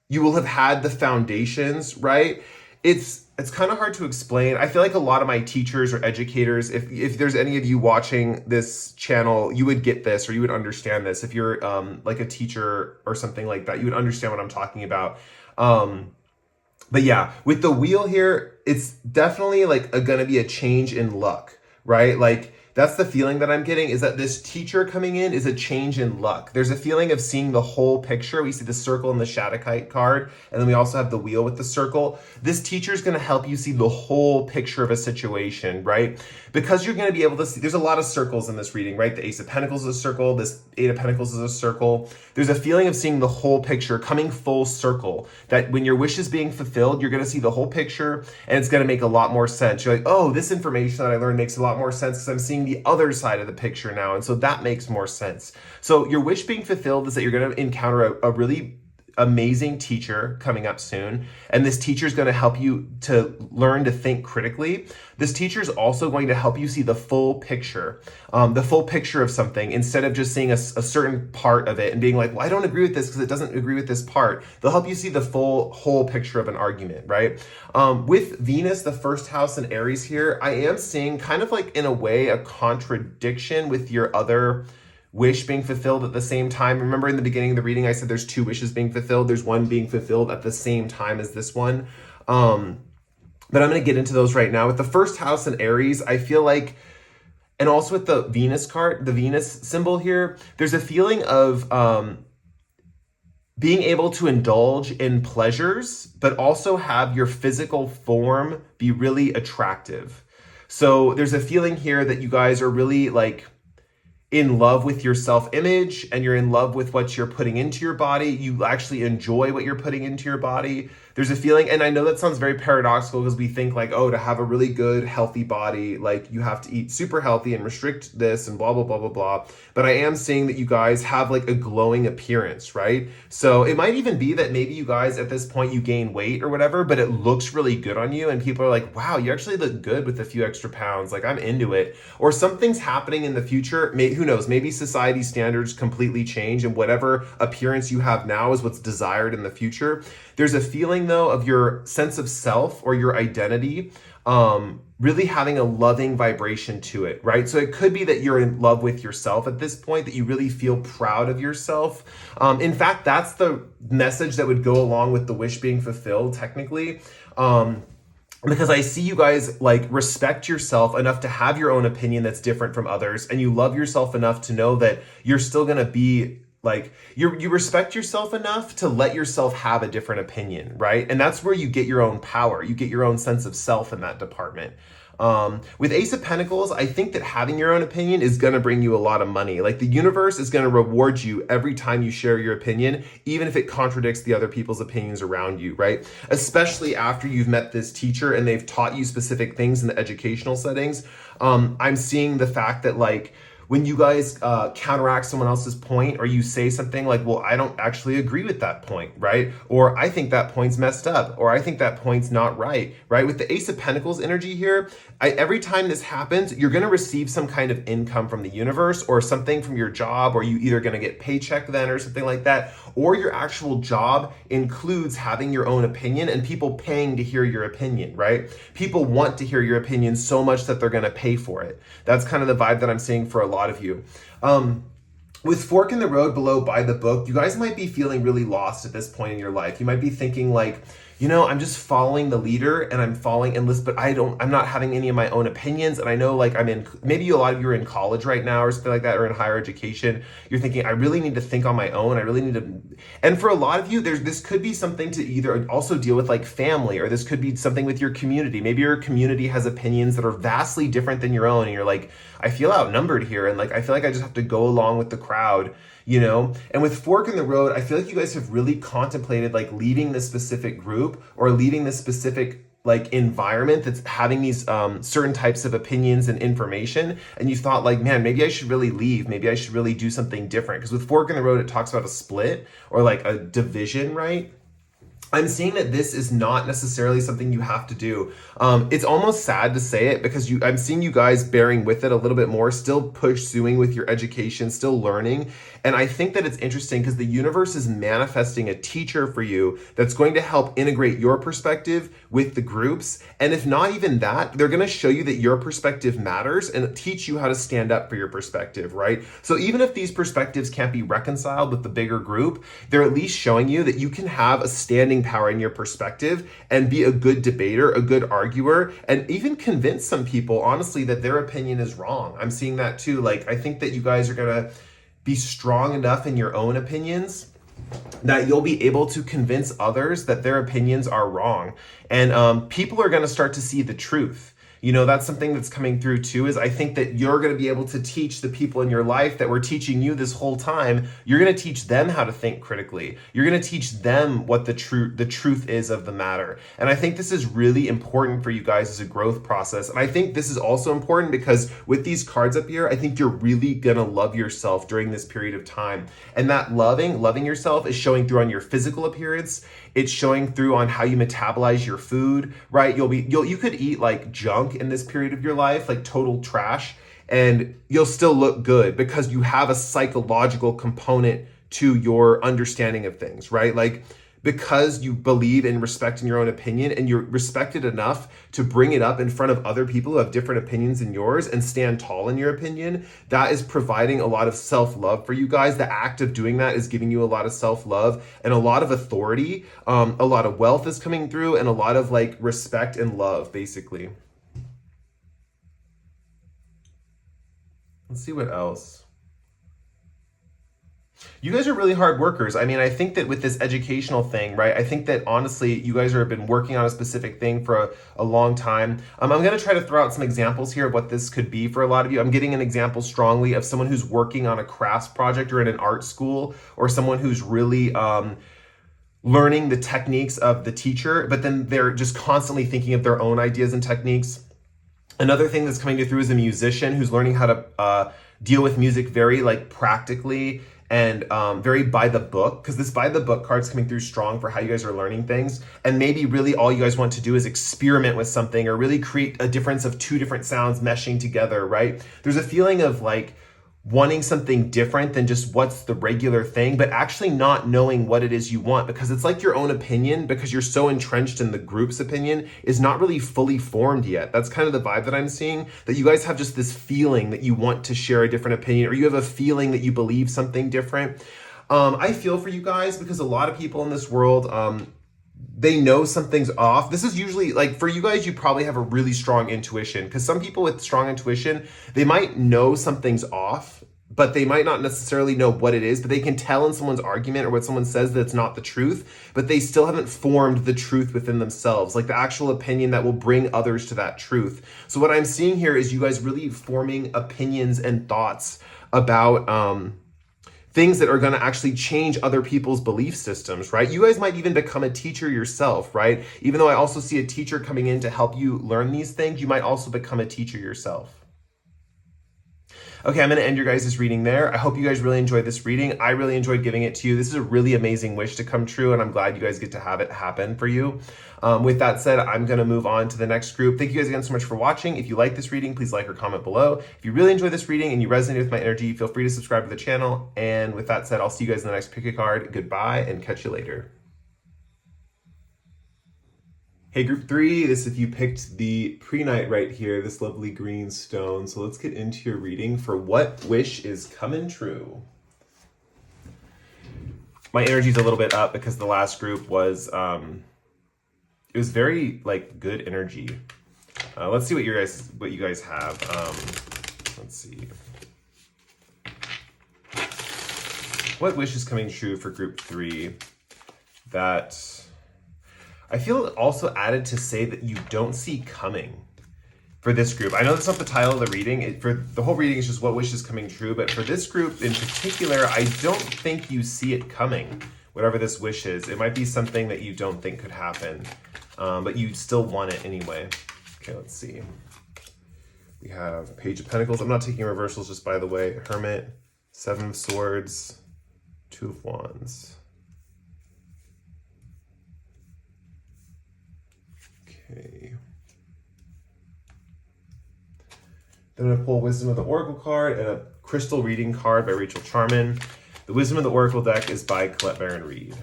you will have had the foundations, right? It's kind of hard to explain. I feel like a lot of my teachers or educators, if there's any of you watching this channel, you would get this or you would understand this. If you're like a teacher or something like that, you would understand what I'm talking about. But yeah, with the wheel here, it's definitely like gonna be a change in luck, right? Like that's the feeling that I'm getting, is that this teacher coming in is a change in luck. There's a feeling of seeing the whole picture. We see the circle in the Agate card, and then we also have the wheel with the circle. This teacher is going to help you see the whole picture of a situation, right? Because you're going to be able to see, there's a lot of circles in this reading, right? The Ace of Pentacles is a circle, this Eight of Pentacles is a circle. There's a feeling of seeing the whole picture, coming full circle, that when your wish is being fulfilled, you're going to see the whole picture, and it's going to make a lot more sense. You're like, oh, this information that I learned makes a lot more sense because I'm seeing the other side of the picture now, and so that makes more sense. So your wish being fulfilled is that you're going to encounter a really amazing teacher coming up soon, and this teacher is going to help you to learn to think critically. This teacher is also going to help you see the full picture of something, instead of just seeing a certain part of it and being like, well, I don't agree with this because it doesn't agree with this part. They'll help you see the whole picture of an argument, right? With Venus, the first house in Aries here, I am seeing kind of like, in a way, a contradiction with your other wish being fulfilled at the same time. Remember in the beginning of the reading, I said there's two wishes being fulfilled. There's one being fulfilled at the same time as this one. But I'm going to get into those right now. With the first house in Aries, I feel like, and also with the Venus card, the Venus symbol here, there's a feeling of being able to indulge in pleasures, but also have your physical form be really attractive. So there's a feeling here that you guys are really like in love with your self-image, and you're in love with what you're putting into your body. You actually enjoy what you're putting into your body. There's a feeling, and I know that sounds very paradoxical because we think like, oh, to have a really good, healthy body, like you have to eat super healthy and restrict this and blah, blah, blah, blah, blah. But I am seeing that you guys have like a glowing appearance, right? So it might even be that maybe you guys at this point, you gain weight or whatever, but it looks really good on you. And people are like, wow, you actually look good with a few extra pounds. Like, I'm into it. Or something's happening in the future. Who knows? Maybe society standards completely change, and whatever appearance you have now is what's desired in the future. There's a feeling though of your sense of self or your identity really having a loving vibration to it, right? So it could be that you're in love with yourself at this point, that you really feel proud of yourself. In fact, that's the message that would go along with the wish being fulfilled, technically. Because I see you guys like respect yourself enough to have your own opinion that's different from others, and you love yourself enough to know that you're still going to be like, you respect yourself enough to let yourself have a different opinion, right? And that's where you get your own power. You get your own sense of self in that department. With Ace of Pentacles, I think that having your own opinion is going to bring you a lot of money. Like, the universe is going to reward you every time you share your opinion, even if it contradicts the other people's opinions around you, right? Especially after you've met this teacher and they've taught you specific things in the educational settings. I'm seeing the fact that, like, when you guys counteract someone else's point, or you say something like, well, I don't actually agree with that point, right? Or I think that point's messed up, or I think that point's not right, right? With the Ace of Pentacles energy here, every time this happens, you're gonna receive some kind of income from the universe, or something from your job, or you either gonna get paycheck then or something like that, or your actual job includes having your own opinion and people paying to hear your opinion, right? People want to hear your opinion so much that they're gonna pay for it. That's kind of the vibe that I'm seeing for a lot of you. With Fork in the Road below by the book, you guys might be feeling really lost at this point in your life. You might be thinking like, you know, I'm just following the leader and I'm following endless, but I'm not having any of my own opinions. And I know, like, maybe a lot of you are in college right now or something like that, or in higher education. You're thinking, I really need to think on my own. I really need to, and for a lot of you, this could be something to either also deal with, like family, or this could be something with your community. Maybe your community has opinions that are vastly different than your own. And you're like, I feel outnumbered here. And like, I feel like I just have to go along with the crowd, you know? And with Fork in the Road, I feel like you guys have really contemplated like leaving this specific group or leaving this specific like environment that's having these certain types of opinions and information, and you thought like, man, maybe I should really leave, maybe I should really do something different, because with fork in the road it talks about a split or like a division, right? I'm seeing that this is not necessarily something you have to do. It's almost sad to say it, because I'm seeing you guys bearing with it a little bit more, still pursuing with your education, still learning. And I think that it's interesting because the universe is manifesting a teacher for you that's going to help integrate your perspective with the groups. And if not even that, they're going to show you that your perspective matters and teach you how to stand up for your perspective, right? So even if these perspectives can't be reconciled with the bigger group, they're at least showing you that you can have a standing power in your perspective and be a good debater, a good arguer, and even convince some people, honestly, that their opinion is wrong. I'm seeing that too. Like, I think that you guys are going to be strong enough in your own opinions that you'll be able to convince others that their opinions are wrong. And people are going to start to see the truth. You know, that's something that's coming through too, is I think that you're going to be able to teach the people in your life that were teaching you this whole time. You're going to teach them how to think critically. You're going to teach them what the truth is of the matter. And I think this is really important for you guys as a growth process. And I think this is also important because with these cards up here, I think you're really going to love yourself during this period of time. And that loving yourself is showing through on your physical appearance. It's showing through on how you metabolize your food, right? You could eat like junk in this period of your life, like total trash, and you'll still look good because you have a psychological component to your understanding of things, right? Like, because you believe and respect in your own opinion and you're respected enough to bring it up in front of other people who have different opinions than yours and stand tall in your opinion, that is providing a lot of self-love for you guys. The act of doing that is giving you a lot of self-love and a lot of authority. A lot of wealth is coming through and a lot of like respect and love, basically. Let's see what else. You guys are really hard workers. I mean, I think that with this educational thing, right? I think that honestly, you guys have been working on a specific thing for a long time. I'm going to try to throw out some examples here of what this could be for a lot of you. I'm getting an example strongly of someone who's working on a crafts project or in an art school, or someone who's really learning the techniques of the teacher, but then they're just constantly thinking of their own ideas and techniques. Another thing that's coming through is a musician who's learning how to deal with music very like practically and very by the book, because this by the book card's coming through strong for how you guys are learning things. And maybe really all you guys want to do is experiment with something or really create a difference of two different sounds meshing together, right? There's a feeling of like wanting something different than just what's the regular thing, but actually not knowing what it is you want, because it's like your own opinion, because you're so entrenched in the group's opinion, is not really fully formed yet. That's kind of the vibe that I'm seeing, that you guys have just this feeling that you want to share a different opinion, or you have a feeling that you believe something different. I feel for you guys because a lot of people in this world, they know something's off. This is usually like for you guys, you probably have a really strong intuition, because some people with strong intuition, they might know something's off, but they might not necessarily know what it is, but they can tell in someone's argument or what someone says that it's not the truth, but they still haven't formed the truth within themselves, like the actual opinion that will bring others to that truth. So what I'm seeing here is you guys really forming opinions and thoughts about things that are going to actually change other people's belief systems, right? You guys might even become a teacher yourself, right? Even though I also see a teacher coming in to help you learn these things, you might also become a teacher yourself. Okay, I'm going to end your guys' reading there. I hope you guys really enjoyed this reading. I really enjoyed giving it to you. This is a really amazing wish to come true, and I'm glad you guys get to have it happen for you. With that said, I'm going to move on to the next group. Thank you guys again so much for watching. If you like this reading, please like or comment below. If you really enjoyed this reading and you resonate with my energy, feel free to subscribe to the channel. And with that said, I'll see you guys in the next pick a card. Goodbye and catch you later. Hey, group 3, this if you picked the Prehnite right here, this lovely green stone. So let's get into your reading for what wish is coming true. My energy's a little bit up because the last group was, it was very like good energy. Let's see what you guys have. Let's see. What wish is coming true for group 3 that I feel also added to say that you don't see coming for this group? I know that's not the title of the reading. For the whole reading is just what wish is coming true, but for this group in particular, I don't think you see it coming, whatever this wish is. It might be something that you don't think could happen, but you still want it anyway. Okay, let's see. We have Page of Pentacles. I'm not taking reversals, just by the way. Hermit, Seven of Swords, Two of Wands. Okay. Then I'm going to pull Wisdom of the Oracle card and a Crystal Reading card by Rachel Charman. The Wisdom of the Oracle deck is by Colette Baron Reed.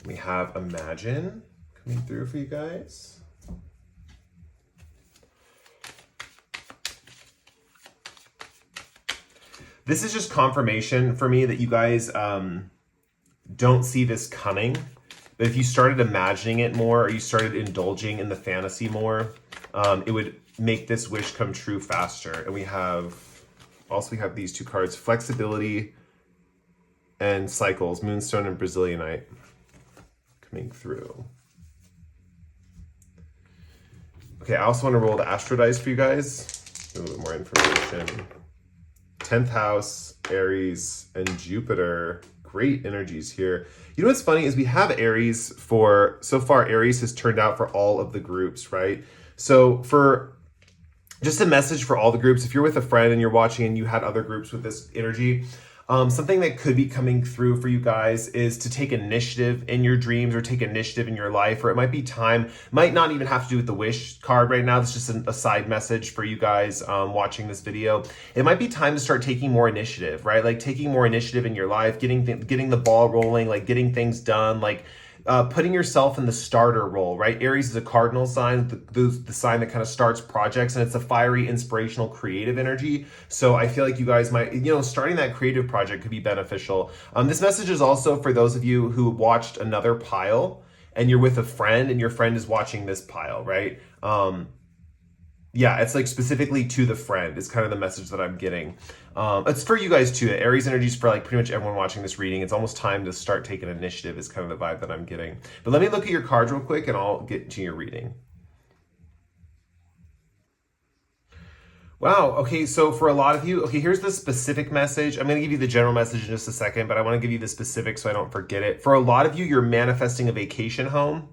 We have Imagine coming through for you guys. This is just confirmation for me that you guys don't see this coming. But if you started imagining it more, or you started indulging in the fantasy more, it would make this wish come true faster. And we have these two cards, Flexibility and Cycles, Moonstone and Brazilianite coming through. Okay, I also want to roll the Astro Dice for you guys. A little bit more information. 10th house, Aries, and Jupiter. Great energies here. You know what's funny is we have Aries so far Aries has turned out for all of the groups, right? So for just a message for all the groups, if you're with a friend and you're watching and you had other groups with this energy, something that could be coming through for you guys is to take initiative in your dreams or take initiative in your life, or it might be time, might not even have to do with the wish card right now. That's just a side message for you guys watching this video. It might be time to start taking more initiative, right? Like taking more initiative in your life, getting the ball rolling, like getting things done, like putting yourself in the starter role, right? Aries is a cardinal sign, the sign that kind of starts projects, and it's a fiery, inspirational, creative energy. So I feel like you guys might, starting that creative project could be beneficial. This message is also for those of you who watched another pile and you're with a friend and your friend is watching this pile, right? Yeah, it's like specifically to the friend is kind of the message that I'm getting. It's for you guys too. Aries energy is for like pretty much everyone watching this reading. It's almost time to start taking initiative is kind of the vibe that I'm getting. But let me look at your cards real quick and I'll get to your reading. Wow, okay, so for a lot of you, okay, here's the specific message. I'm going to give you the general message in just a second, but I want to give you the specific so I don't forget it. For a lot of you, you're manifesting a vacation home.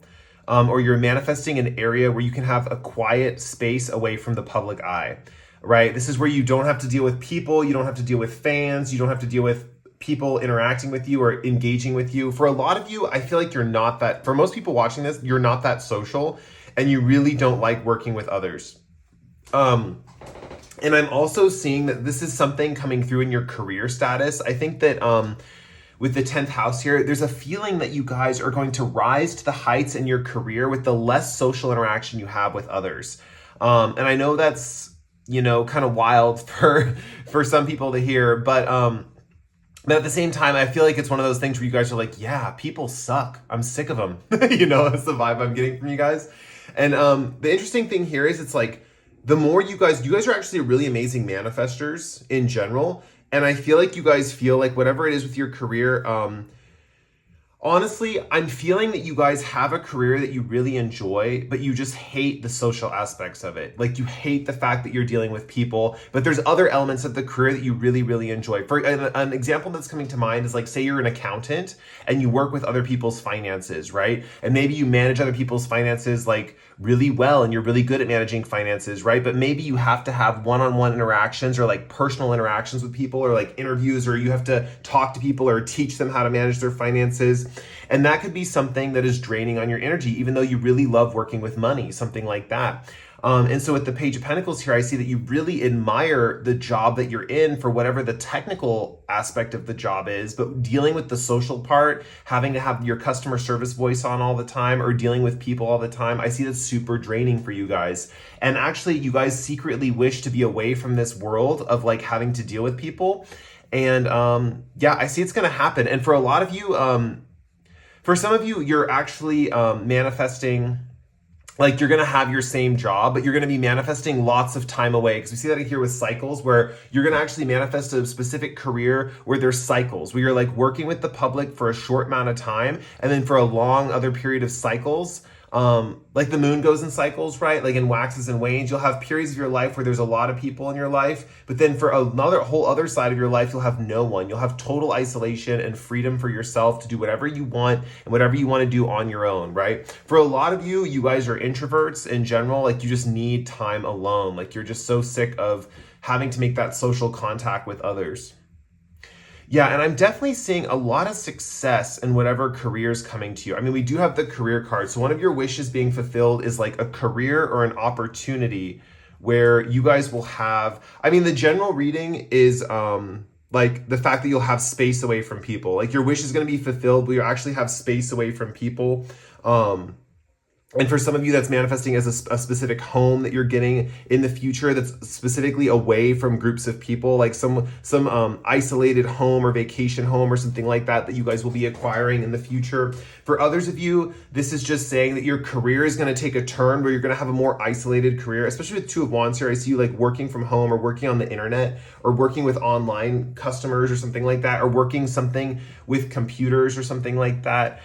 Or you're manifesting an area where you can have a quiet space away from the public eye, right? This is where you don't have to deal with people, you don't have to deal with fans, you don't have to deal with people interacting with you or engaging with you. For a lot of you, I feel like you're not that, for most people watching this, you're not that social and you really don't like working with others. And I'm also seeing that this is something coming through in your career status. I think that, with the 10th house here, there's a feeling that you guys are going to rise to the heights in your career with the less social interaction you have with others. And I know that's, kind of wild for some people to hear, but at the same time, I feel like it's one of those things where you guys are like, yeah, people suck. I'm sick of them. That's the vibe I'm getting from you guys. And the interesting thing here is it's like, the more you guys are actually really amazing manifestors in general. And I feel like you guys feel like whatever it is with your career, honestly, I'm feeling that you guys have a career that you really enjoy, but you just hate the social aspects of it. Like you hate the fact that you're dealing with people, but there's other elements of the career that you really, really enjoy. For an example that's coming to mind is like, say you're an accountant and you work with other people's finances, right? And maybe you manage other people's finances like really well and you're really good at managing finances, right? But maybe you have to have one-on-one interactions or like personal interactions with people or like interviews, or you have to talk to people or teach them how to manage their finances. And that could be something that is draining on your energy, even though you really love working with money, something like that. And so with the Page of Pentacles here, I see that you really admire the job that you're in for whatever the technical aspect of the job is, but dealing with the social part, having to have your customer service voice on all the time or dealing with people all the time, I see that's super draining for you guys. And actually, you guys secretly wish to be away from this world of like having to deal with people. And yeah, I see it's going to happen. And for a lot of you, for some of you, you're actually manifesting, like you're going to have your same job, but you're going to be manifesting lots of time away. Because we see that here with cycles, where you're going to actually manifest a specific career where there's cycles, where you're like working with the public for a short amount of time, and then for a long other period of cycles, Like the moon goes in cycles, right? Like in waxes and wanes. You'll have periods of your life where there's a lot of people in your life, but then for another whole other side of your life, you'll have no one. You'll have total isolation and freedom for yourself to do whatever you want and whatever you want to do on your own, right? For a lot of you, you guys are introverts in general. Like you just need time alone. Like you're just so sick of having to make that social contact with others. Yeah, and I'm definitely seeing a lot of success in whatever career is coming to you. I mean, we do have the career card. So one of your wishes being fulfilled is like a career or an opportunity where you guys will have, I mean, the general reading is like the fact that you'll have space away from people. Like your wish is going to be fulfilled, but you'll actually have space away from people. And for some of you, that's manifesting as a specific home that you're getting in the future that's specifically away from groups of people, like some isolated home or vacation home or something like that that you guys will be acquiring in the future. For others of you, this is just saying that your career is going to take a turn where you're going to have a more isolated career, especially with Two of Wands here. I see you like working from home or working on the internet or working with online customers or something like that, or working something with computers or something like that.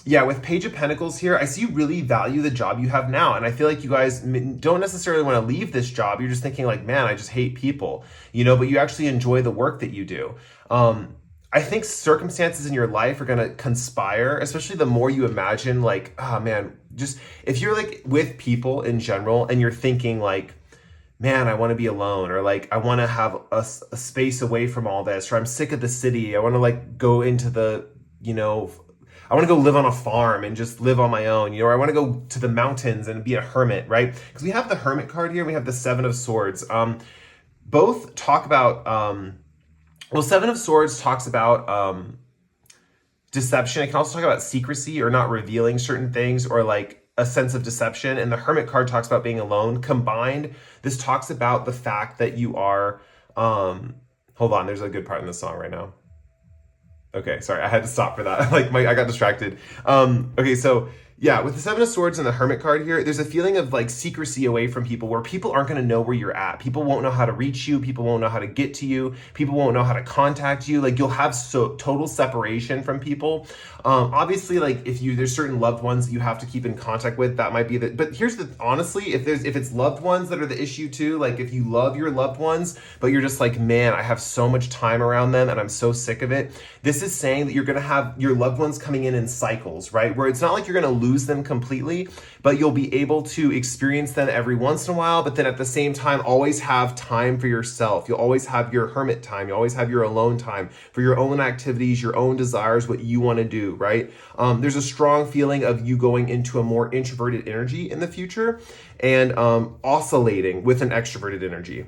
Yeah, with Page of Pentacles here, I see you really value the job you have now. And I feel like you guys don't necessarily want to leave this job. You're just thinking like, man, I just hate people, you know, but you actually enjoy the work that you do. I think circumstances in your life are going to conspire, especially the more you imagine like, oh man, just if you're like with people in general and you're thinking like, man, I want to be alone, or like, I want to have a space away from all this, or I'm sick of the city. I want to like go into the, you know, I want to go live on a farm and just live on my own, you know, or I want to go to the mountains and be a hermit, right? Because we have the Hermit card here, we have the Seven of Swords. Both talk about, well, Seven of Swords talks about deception. It can also talk about secrecy or not revealing certain things, or like a sense of deception. And the Hermit card talks about being alone. Combined, this talks about the fact that you are, hold on, there's a good part in this song right now. Okay, sorry, I had to stop for that. I got distracted. Okay, so yeah, with the Seven of Swords and the Hermit card here, there's a feeling of like secrecy away from people, where people aren't going to know where you're at. People won't know how to reach you. People won't know how to get to you. People won't know how to contact you. Like you'll have total separation from people. Obviously, like there's certain loved ones that you have to keep in contact with. That might be but here's honestly, if it's loved ones that are the issue too, like if you love your loved ones, but you're just like, man, I have so much time around them and I'm so sick of it. This is saying that you're going to have your loved ones coming in cycles, right? Where it's not like you're going to lose them completely, but you'll be able to experience them every once in a while, but then at the same time, always have time for yourself. You'll always have your hermit time. You always have your alone time for your own activities, your own desires, what you want to do, right? There's a strong feeling of you going into a more introverted energy in the future and oscillating with an extroverted energy.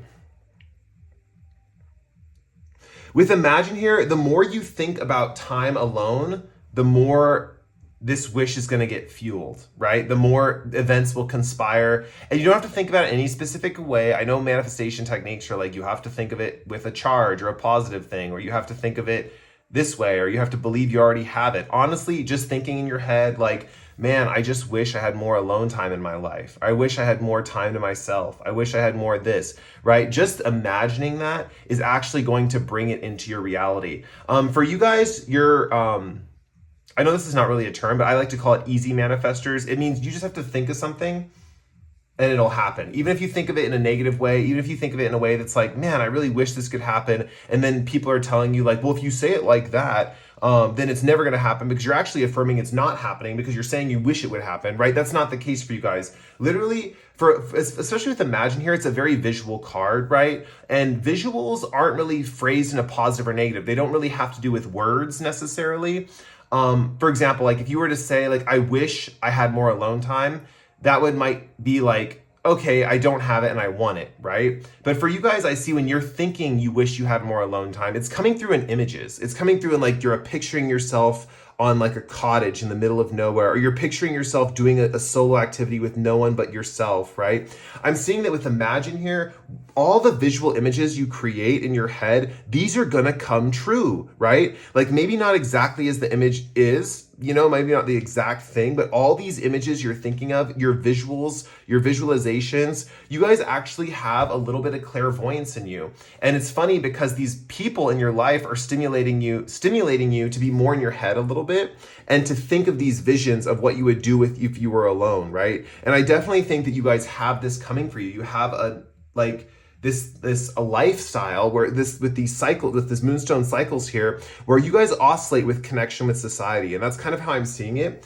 With Imagine here, the more you think about time alone, the more this wish is going to get fueled, right? The more events will conspire, and you don't have to think about it any specific way. I know manifestation techniques are like, you have to think of it with a charge or a positive thing, or you have to think of it this way, or you have to believe you already have it. Honestly, just thinking in your head, like, man, I just wish I had more alone time in my life. I wish I had more time to myself. I wish I had more of this, right? Just imagining that is actually going to bring it into your reality. For you guys, you're, I know this is not really a term, but I like to call it easy manifestors. It means you just have to think of something and it'll happen. Even if you think of it in a negative way, even if you think of it in a way that's like, man, I really wish this could happen. And then people are telling you like, well, if you say it like that, then it's never going to happen, because you're actually affirming it's not happening because you're saying you wish it would happen, right? That's not the case for you guys. Literally, especially with Imagine here, it's a very visual card, right? And visuals aren't really phrased in a positive or negative. They don't really have to do with words necessarily. For example, like if you were to say like, I wish I had more alone time, that might be like, okay, I don't have it and I want it, right? But for you guys, I see when you're thinking you wish you had more alone time, it's coming through in images. It's coming through in like you're picturing yourself on like a cottage in the middle of nowhere, or you're picturing yourself doing a solo activity with no one but yourself, right? I'm seeing that with Imagine here, all the visual images you create in your head, these are gonna come true, right? Like maybe not exactly as the image is, you know, maybe not the exact thing, but all these images you're thinking of, your visuals, your visualizations, you guys actually have a little bit of clairvoyance in you. And it's funny because these people in your life are stimulating you to be more in your head a little bit. bit and to think of these visions of what you would do with if you were alone, right? And I definitely think that you guys have this coming for you. You have a a lifestyle where with this moonstone cycles here, where you guys oscillate with connection with society, and that's kind of how I'm seeing it.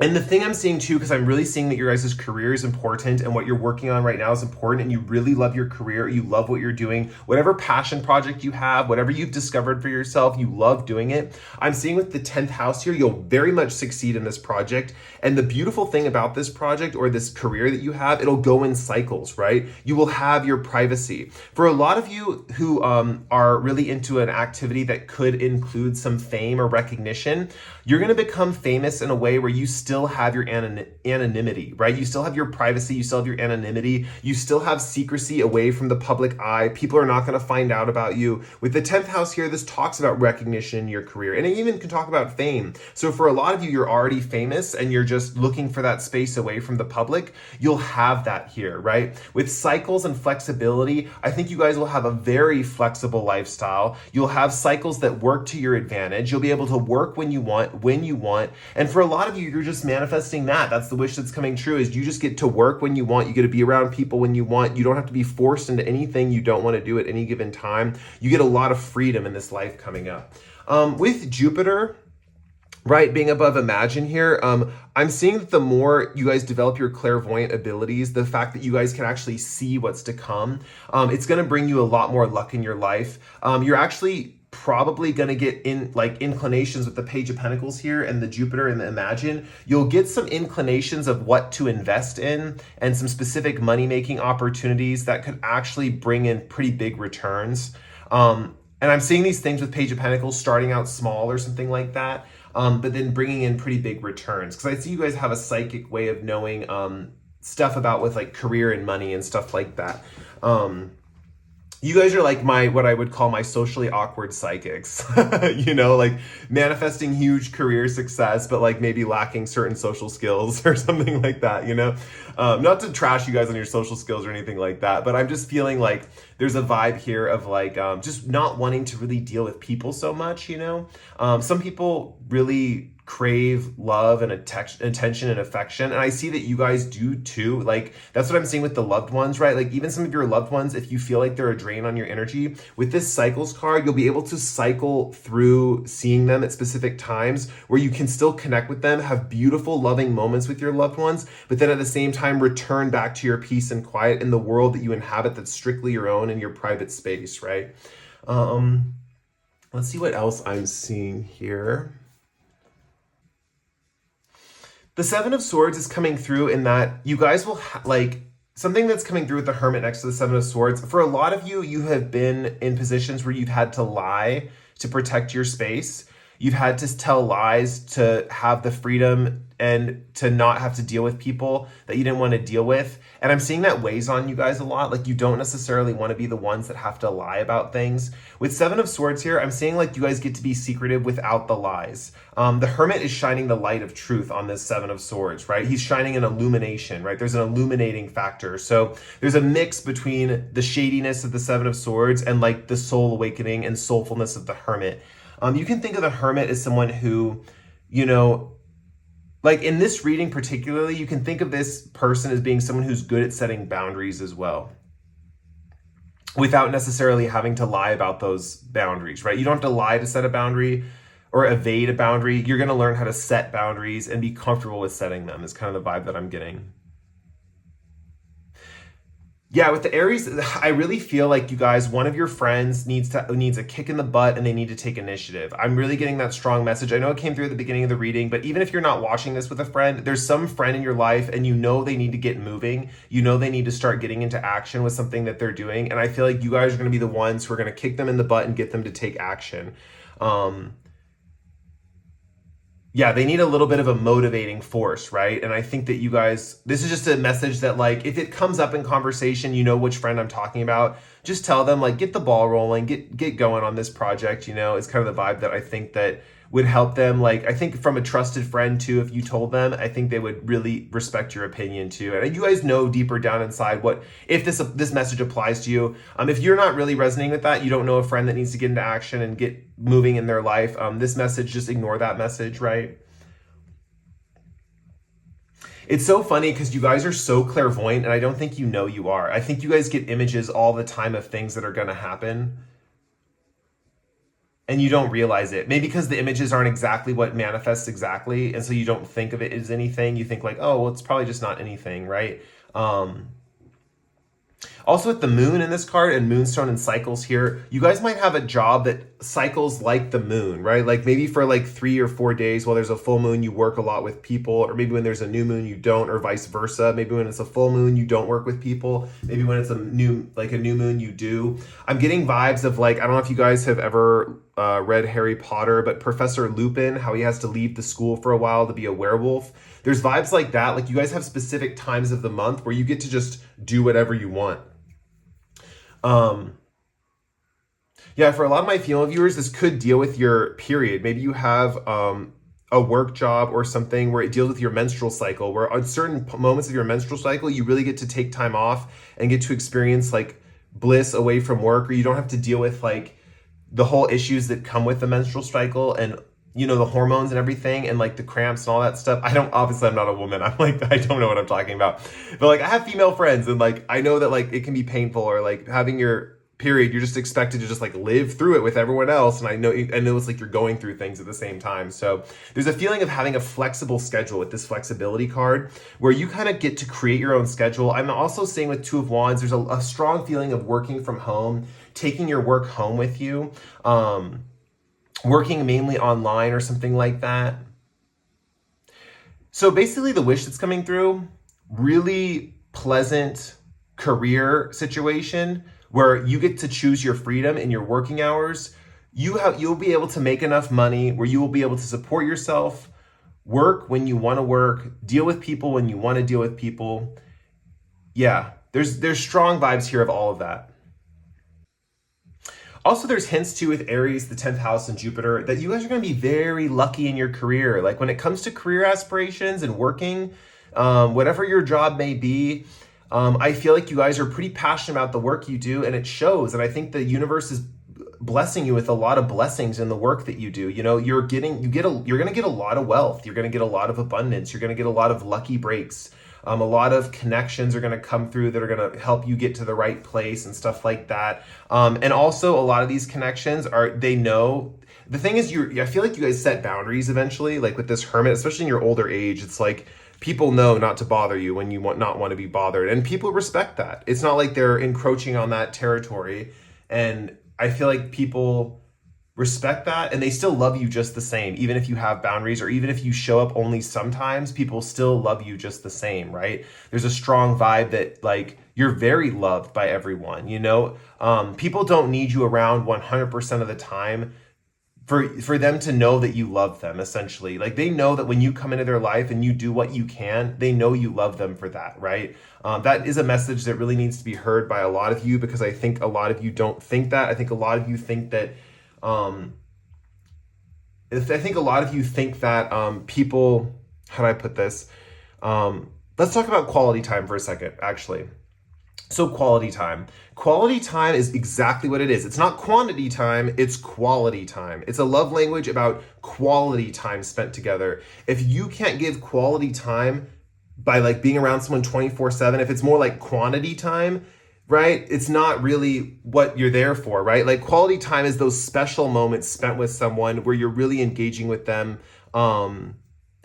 And the thing I'm seeing too, because I'm really seeing that your guys' career is important and what you're working on right now is important, and you really love your career, you love what you're doing, whatever passion project you have, whatever you've discovered for yourself, you love doing it. I'm seeing with the 10th house here, you'll very much succeed in this project. And the beautiful thing about this project or this career that you have, it'll go in cycles, right? You will have your privacy. For a lot of you who are really into an activity that could include some fame or recognition, you're going to become famous in a way where you still have your anonymity, right? You still have your privacy, you still have your anonymity, you still have secrecy away from the public eye. People are not going to find out about you. With the 10th house here, this talks about recognition in your career, and it even can talk about fame. So for a lot of you, you're already famous and you're just looking for that space away from the public. You'll have that here, right? With cycles and flexibility, I think you guys will have a very flexible lifestyle. You'll have cycles that work to your advantage. You'll be able to work when you want. And for a lot of you, you're just manifesting that. That's the wish that's coming true, is you just get to work when you want. You get to be around people when you want. You don't have to be forced into anything you don't want to do at any given time. You get a lot of freedom in this life coming up. With Jupiter, right, being above Imagine here, I'm seeing that the more you guys develop your clairvoyant abilities, the fact that you guys can actually see what's to come, it's going to bring you a lot more luck in your life. You're actually probably going to get in inclinations with the Page of Pentacles here and the Jupiter and the Imagine. You'll get some inclinations of what to invest in and some specific money-making opportunities that could actually bring in pretty big returns. And I'm seeing these things with Page of Pentacles starting out small or something like that, but then bringing in pretty big returns. Because I see you guys have a psychic way of knowing stuff about with career and money and stuff like that. You guys are like what I would call my socially awkward psychics, manifesting huge career success, but maybe lacking certain social skills or something like that, not to trash you guys on your social skills or anything like that, but I'm just feeling like there's a vibe here of just not wanting to really deal with people so much, some people really crave love and attention and affection, and I see that you guys do too. That's what I'm seeing with the loved ones, right? Even some of your loved ones, if you feel like they're a drain on your energy, with this cycles card, you'll be able to cycle through seeing them at specific times where you can still connect with them, have beautiful loving moments with your loved ones, but then at the same time return back to your peace and quiet in the world that you inhabit that's strictly your own and your private space, right? Let's see what else I'm seeing here. The Seven of Swords is coming through in that you guys will something that's coming through with the Hermit next to the Seven of Swords. For a lot of you, you have been in positions where you've had to lie to protect your space. You've had to tell lies to have the freedom and to not have to deal with people that you didn't want to deal with. And I'm seeing that weighs on you guys a lot. You don't necessarily want to be the ones that have to lie about things. With Seven of Swords here, I'm seeing you guys get to be secretive without the lies. The Hermit is shining the light of truth on this Seven of Swords, right? He's shining an illumination, right? There's an illuminating factor. So there's a mix between the shadiness of the Seven of Swords and the soul awakening and soulfulness of the Hermit. You can think of the Hermit as someone who, in this reading particularly, you can think of this person as being someone who's good at setting boundaries as well, without necessarily having to lie about those boundaries, right? You don't have to lie to set a boundary or evade a boundary. You're going to learn how to set boundaries and be comfortable with setting them, is kind of the vibe that I'm getting. Yeah, with the Aries, I really feel like you guys, one of your friends needs a kick in the butt and they need to take initiative. I'm really getting that strong message. I know it came through at the beginning of the reading, but even if you're not watching this with a friend, there's some friend in your life and they need to get moving. They need to start getting into action with something that they're doing. And I feel like you guys are going to be the ones who are going to kick them in the butt and get them to take action. Yeah, they need a little bit of a motivating force, right? And I think that you guys, this is just a message that if it comes up in conversation, which friend I'm talking about, just tell them get the ball rolling, get going on this project. It's kind of the vibe that I think that would help them. Like, I think from a trusted friend too, if you told them, I think they would really respect your opinion too. And you guys know deeper down inside what, if this message applies to you. If you're not really resonating with that, you don't know a friend that needs to get into action and get moving in their life. This message, just ignore that message, right? It's so funny because you guys are so clairvoyant, and I don't think you know you are. I think you guys get images all the time of things that are going to happen, and you don't realize it. Maybe because the images aren't exactly what manifests exactly, and so you don't think of it as anything. You think like, oh, well, it's probably just not anything, right? Also, with the moon in this card and moonstone and cycles here, you guys might have a job that cycles like the moon, right? Like maybe for like 3 or 4 days while there's a full moon, you work a lot with people, or maybe when there's a new moon, you don't, or vice versa. Maybe when it's a full moon, you don't work with people. Maybe when it's a new moon, you do. I'm getting vibes of like, I don't know if you guys have ever read Harry Potter, but Professor Lupin, how he has to leave the school for a while to be a werewolf. There's vibes like that. Like you guys have specific times of the month where you get to just do whatever you want. Yeah, for a lot of my female viewers, this could deal with your period. Maybe you have a work job or something where it deals with your menstrual cycle, where on certain moments of your menstrual cycle, you really get to take time off and get to experience like bliss away from work, or you don't have to deal with like the whole issues that come with the menstrual cycle and, you know, the hormones and everything and like the cramps and all that stuff. Obviously I'm not a woman. I'm like, I don't know what I'm talking about, but like I have female friends and like, I know that like it can be painful, or like having your period, you're just expected to just like live through it with everyone else. And I know it's like you're going through things at the same time. So there's a feeling of having a flexible schedule with this flexibility card where you kind of get to create your own schedule. I'm also seeing with Two of Wands, there's a strong feeling of working from home, taking your work home with you, working mainly online or something like that. So basically the wish that's coming through, really pleasant career situation where you get to choose your freedom in your working hours. You'll be able to make enough money where you will be able to support yourself, work when you want to work, deal with people when you want to deal with people. Yeah, there's strong vibes here of all of that. Also, there's hints too with Aries, the 10th house, and Jupiter that you guys are going to be very lucky in your career. Like when it comes to career aspirations and working, whatever your job may be, I feel like you guys are pretty passionate about the work you do, and it shows. And I think the universe is blessing you with a lot of blessings in the work that you do. You know, you're going to get a lot of wealth. You're going to get a lot of abundance. You're going to get a lot of lucky breaks. A lot of connections are going to come through that are going to help you get to the right place and stuff like that. And also a lot of these connections they know. The thing is, I feel like you guys set boundaries eventually, like with this hermit, especially in your older age. It's like people know not to bother you when you not want to be bothered. And people respect that. It's not like they're encroaching on that territory. And I feel like people respect that, and they still love you just the same, even if you have boundaries, or even if you show up only sometimes, people still love you just the same, right? There's a strong vibe that like you're very loved by everyone, you know? People don't need you around 100% of the time for them to know that you love them, essentially. Like they know that when you come into their life and you do what you can, they know you love them for that, right? That is a message that really needs to be heard by a lot of you, because I think a lot of you don't think that. I think a lot of you think that people, how do I put this? Let's talk about quality time for a second, actually. So quality time. Quality time is exactly what it is. It's not quantity time, it's quality time. It's a love language about quality time spent together. If you can't give quality time by like being around someone 24/7, if it's more like quantity time, right? It's not really what you're there for, right? Like quality time is those special moments spent with someone where you're really engaging with them,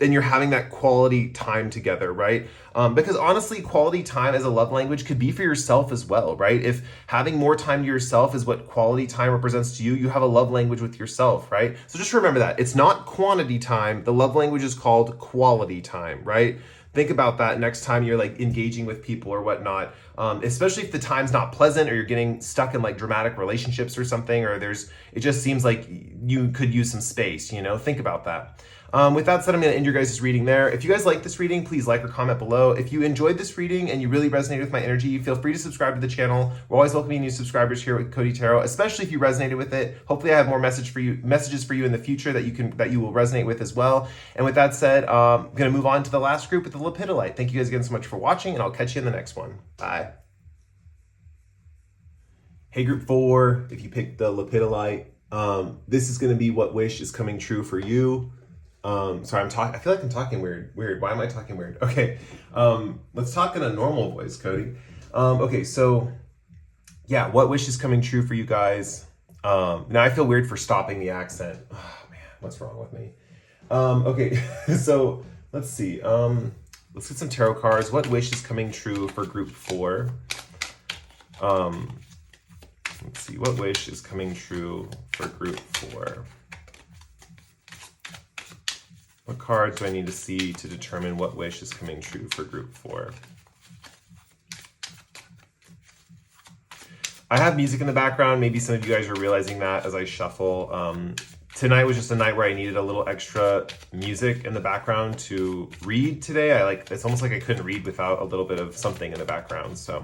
and you're having that quality time together, right? Because honestly, quality time as a love language could be for yourself as well, right? If having more time to yourself is what quality time represents to you, you have a love language with yourself, right? So just remember that. It's not quantity time. The love language is called quality time, right? think about that next time you're like engaging with people or whatnot. Especially if the time's not pleasant, or you're getting stuck in like dramatic relationships or something, or it just seems like you could use some space, think about that. With that said, I'm going to end your guys' reading there. If you guys like this reading, please like or comment below. If you enjoyed this reading and you really resonated with my energy, feel free to subscribe to the channel. We're always welcoming new subscribers here with Cody Tarot, especially if you resonated with it. Hopefully I have more messages for you in the future that you will resonate with as well. And with that said, I'm going to move on to the last group with the Lepidolite. Thank you guys again so much for watching, and I'll catch you in the next one. Bye. Hey, group 4, if you picked the Lepidolite, this is going to be what wish is coming true for you. Sorry, I feel like I'm talking weird. Why am I talking weird? Okay. Let's talk in a normal voice, Cody. Okay, so yeah, what wish is coming true for you guys? Now I feel weird for stopping the accent. Oh man, what's wrong with me? Okay, so let's see. Let's get some tarot cards. What wish is coming true for group 4? Let's see, what wish is coming true for group 4? What cards do I need to see to determine what wish is coming true for group 4? I have music in the background. Maybe some of you guys are realizing that as I shuffle. Tonight was just a night where I needed a little extra music in the background to read today. It's almost like I couldn't read without a little bit of something in the background. So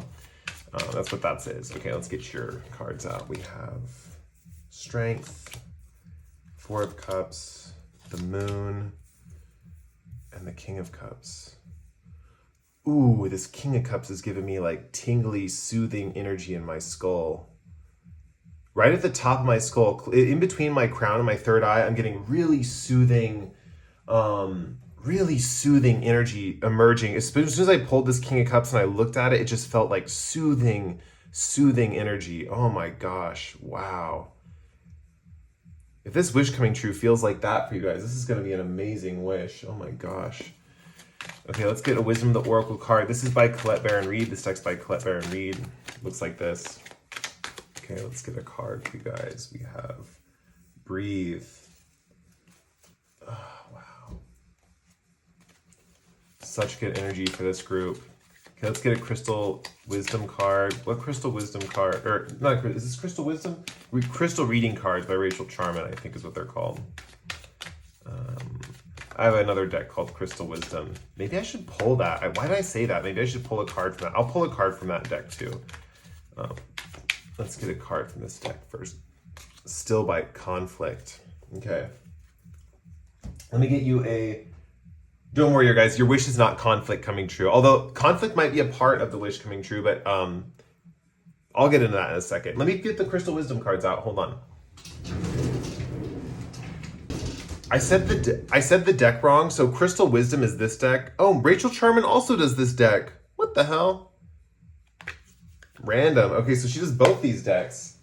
that's what that is. Okay, let's get your cards out. We have Strength, 4 of Cups, the Moon, and the King of Cups. Ooh, this King of Cups is giving me like tingly, soothing energy in my skull. Right at the top of my skull, in between my crown and my third eye, I'm getting really soothing energy emerging. As soon as I pulled this King of Cups and I looked at it, it just felt like soothing energy. Oh my gosh, wow. If this wish coming true feels like that for you guys, this is going to be an amazing wish. Oh my gosh. Okay, let's get a Wisdom of the Oracle card. This is by Colette Baron Reed. This deck's by Colette Baron Reed. Looks like this. Okay, let's get a card for you guys. We have Breathe. Oh, wow. Such good energy for this group. Okay, let's get a Crystal Wisdom card. What Crystal Wisdom card? Or, not, is this Crystal Wisdom? Crystal Reading Cards by Rachel Charman, I think is what they're called. I have another deck called Crystal Wisdom. Maybe I should pull that. Why did I say that? Maybe I should pull a card from that. I'll pull a card from that deck too. Let's get a card from this deck first. Still by Conflict. Okay. Let me get you a... Don't worry, guys. Your wish is not conflict coming true. Although conflict might be a part of the wish coming true, but I'll get into that in a second. Let me get the Crystal Wisdom cards out. Hold on. I said the deck wrong. So Crystal Wisdom is this deck. Oh, Rachel Charman also does this deck. What the hell? Random. Okay, so she does both these decks.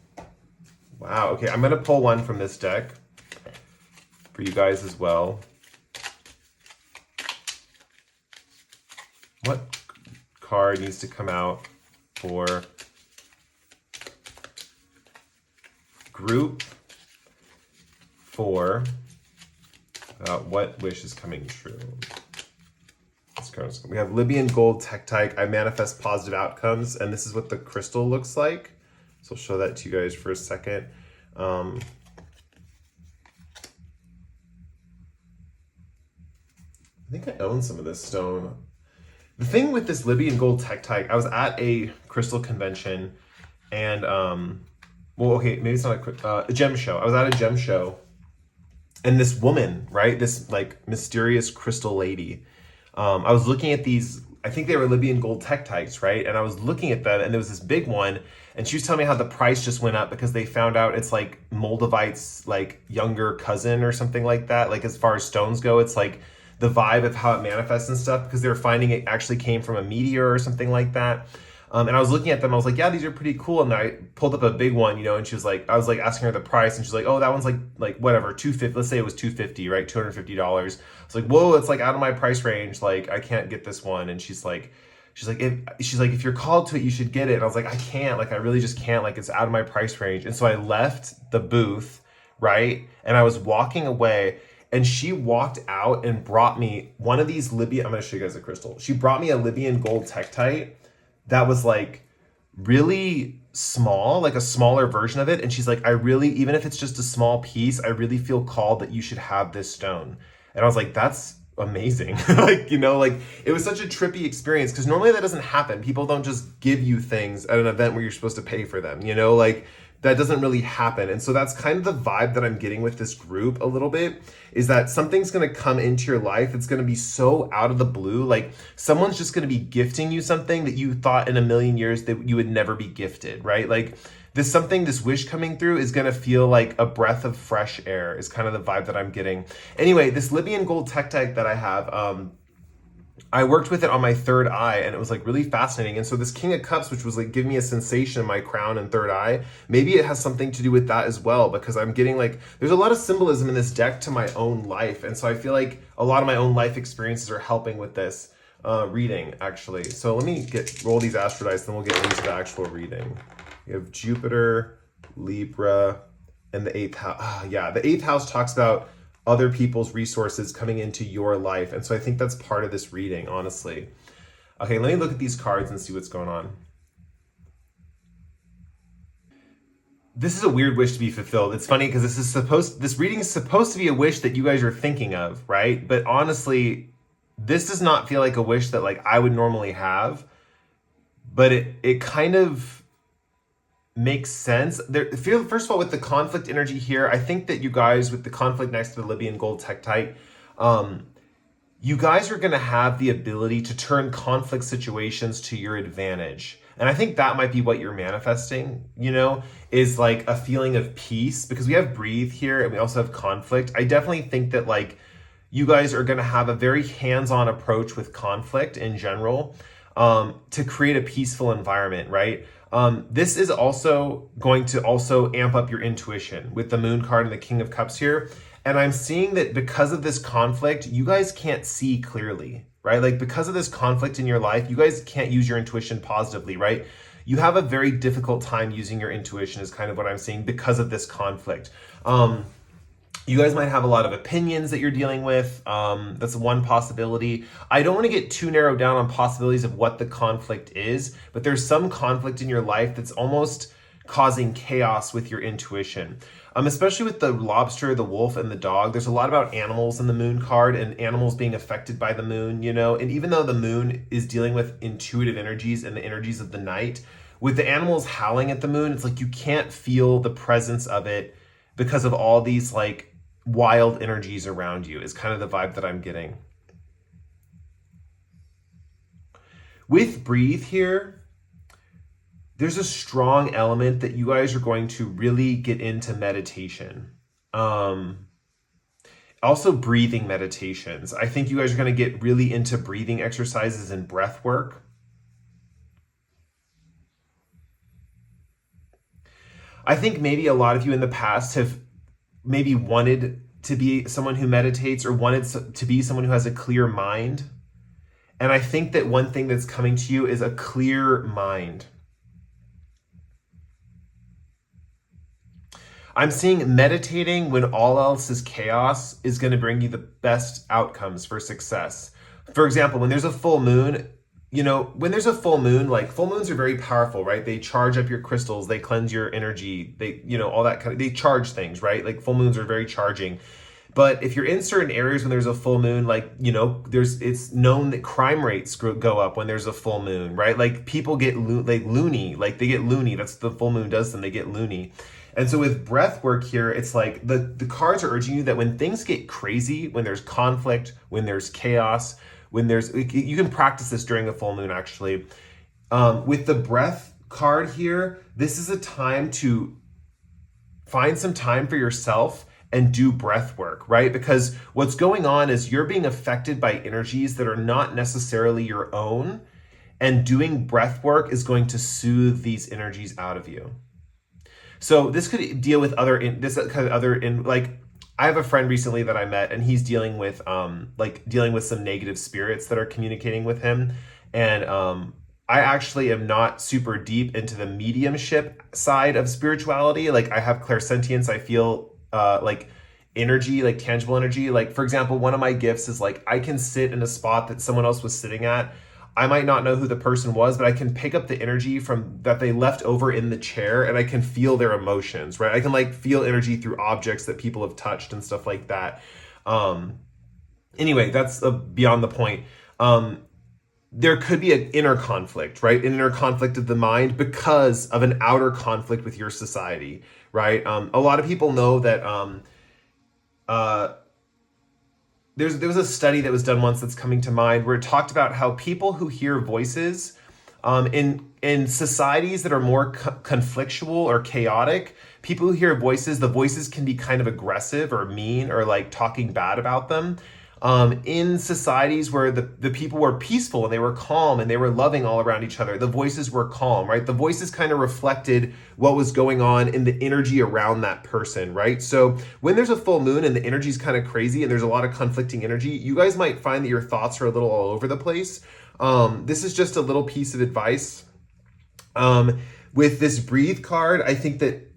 Wow. Okay, I'm gonna pull one from this deck for you guys as well. What card needs to come out for group 4? What wish is coming true? We have Libyan Gold Tektite. I manifest positive outcomes, and this is what the crystal looks like. So I'll show that to you guys for a second. I think I own some of this stone. The thing with this Libyan Gold Tektite, I was at a crystal convention, and well, okay, maybe it's not a gem show. I was at a gem show, and this woman, right, this like mysterious crystal lady, I was looking at these, I think they were Libyan Gold Tektites, right? And I was looking at them, and there was this big one, and she was telling me how the price just went up because they found out it's like Moldavite's like younger cousin or something like that. Like as far as stones go, it's like the vibe of how it manifests and stuff, because they were finding it actually came from a meteor or something like that. And I was looking at them, I was like, yeah, these are pretty cool. And I pulled up a big one, you know, and she was like, I was like asking her the price, and she's like, oh, that one's like whatever, $250, let's say it was $250, right? $250. I was like, whoa, it's like out of my price range. Like, I can't get this one. And she's like, if you're called to it, you should get it. And I was like, I can't, like, I really just can't, like, it's out of my price range. And so I left the booth, right? And I was walking away, And she walked out and brought me one of these Libyan, I'm going to show you guys a crystal. She brought me a Libyan gold tektite that was like really small, like a smaller version of it. And she's like, I really, even if it's just a small piece, I really feel called that you should have this stone. And I was like, that's amazing. Like, like it was such a trippy experience because normally that doesn't happen. People don't just give you things at an event where you're supposed to pay for them, like that doesn't really happen. And so that's kind of the vibe that I'm getting with this group a little bit, is that something's going to come into your life. It's going to be so out of the blue. Like someone's just going to be gifting you something that you thought in a million years that you would never be gifted, right? Like this wish coming through is going to feel like a breath of fresh air is kind of the vibe that I'm getting. Anyway, this Libyan gold tektite that I have, I worked with it on my third eye and it was like really fascinating. And so this King of Cups, which was like giving me a sensation in my crown and third eye, maybe it has something to do with that as well, because I'm getting like, there's a lot of symbolism in this deck to my own life. And so I feel like a lot of my own life experiences are helping with this reading actually. So let me roll these astrodites, then we'll get into the actual reading. You have Jupiter, Libra, and the 8th house. Yeah, the 8th house talks about other people's resources coming into your life. And so I think that's part of this reading, honestly. Okay, let me look at these cards and see what's going on. This is a weird wish to be fulfilled. It's funny because this reading is supposed to be a wish that you guys are thinking of, right? But honestly, this does not feel like a wish that like I would normally have. But it kind of makes sense. First of all, with the conflict energy here, I think that you guys, with the conflict next to the Libyan gold tektite, you guys are going to have the ability to turn conflict situations to your advantage. And I think that might be what you're manifesting, is like a feeling of peace, because we have breathe here and we also have conflict. I definitely think that like you guys are going to have a very hands-on approach with conflict in general, to create a peaceful environment, right? This is also going to amp up your intuition with the Moon card and the King of Cups here. And I'm seeing that because of this conflict, you guys can't see clearly, right? Like because of this conflict in your life, you guys can't use your intuition positively, right? You have a very difficult time using your intuition is kind of what I'm seeing because of this conflict. You guys might have a lot of opinions that you're dealing with. That's one possibility. I don't want to get too narrowed down on possibilities of what the conflict is, but there's some conflict in your life that's almost causing chaos with your intuition. Especially with the lobster, the wolf, and the dog. There's a lot about animals in the Moon card and animals being affected by the moon, and even though the moon is dealing with intuitive energies and the energies of the night, with the animals howling at the moon, it's like you can't feel the presence of it because of all these like wild energies around you is kind of the vibe that I'm getting. With breathe here, there's a strong element that you guys are going to really get into meditation. Also breathing meditations. I think you guys are going to get really into breathing exercises and breath work. I think maybe a lot of you in the past have maybe wanted to be someone who meditates or wanted to be someone who has a clear mind. And I think that one thing that's coming to you is a clear mind. I'm seeing meditating when all else is chaos is going to bring you the best outcomes for success. For example, when there's a full moon, like full moons are very powerful, right? They charge up your crystals, they cleanse your energy, they, all that kind of, they charge things, right? Like full moons are very charging. But if you're in certain areas when there's a full moon, like, it's known that crime rates go up when there's a full moon, right? Like people get loony, like they get loony. That's the full moon does them, they get loony. And so with breath work here, it's like the cards are urging you that when things get crazy, when there's conflict, when there's chaos, you can practice this during a full moon actually. With the breath card here, this is a time to find some time for yourself and do breath work, right? Because what's going on is you're being affected by energies that are not necessarily your own, and doing breath work is going to soothe these energies out of you. So this could deal with I have a friend recently that I met, and he's dealing with some negative spirits that are communicating with him. And I actually am not super deep into the mediumship side of spirituality. Like I have clairsentience. I feel energy, like tangible energy. Like, for example, one of my gifts is like I can sit in a spot that someone else was sitting at. I might not know who the person was, but I can pick up the energy from that they left over in the chair, and I can feel their emotions, right? I can like feel energy through objects that people have touched and stuff like that. Anyway, that's beyond the point. There could be an inner conflict, right? An inner conflict of the mind because of an outer conflict with your society, right? A lot of people know that there was a study that was done once that's coming to mind where it talked about how people who hear voices in societies that are more conflictual or chaotic, people who hear voices, the voices can be kind of aggressive or mean or like talking bad about them. In societies where the people were peaceful and they were calm and they were loving all around each other, the voices were calm, right? The voices kind of reflected what was going on in the energy around that person, right? So when there's a full moon and the energy is kind of crazy and there's a lot of conflicting energy, you guys might find that your thoughts are a little all over the place. This is just a little piece of advice. With this breathe card, I think that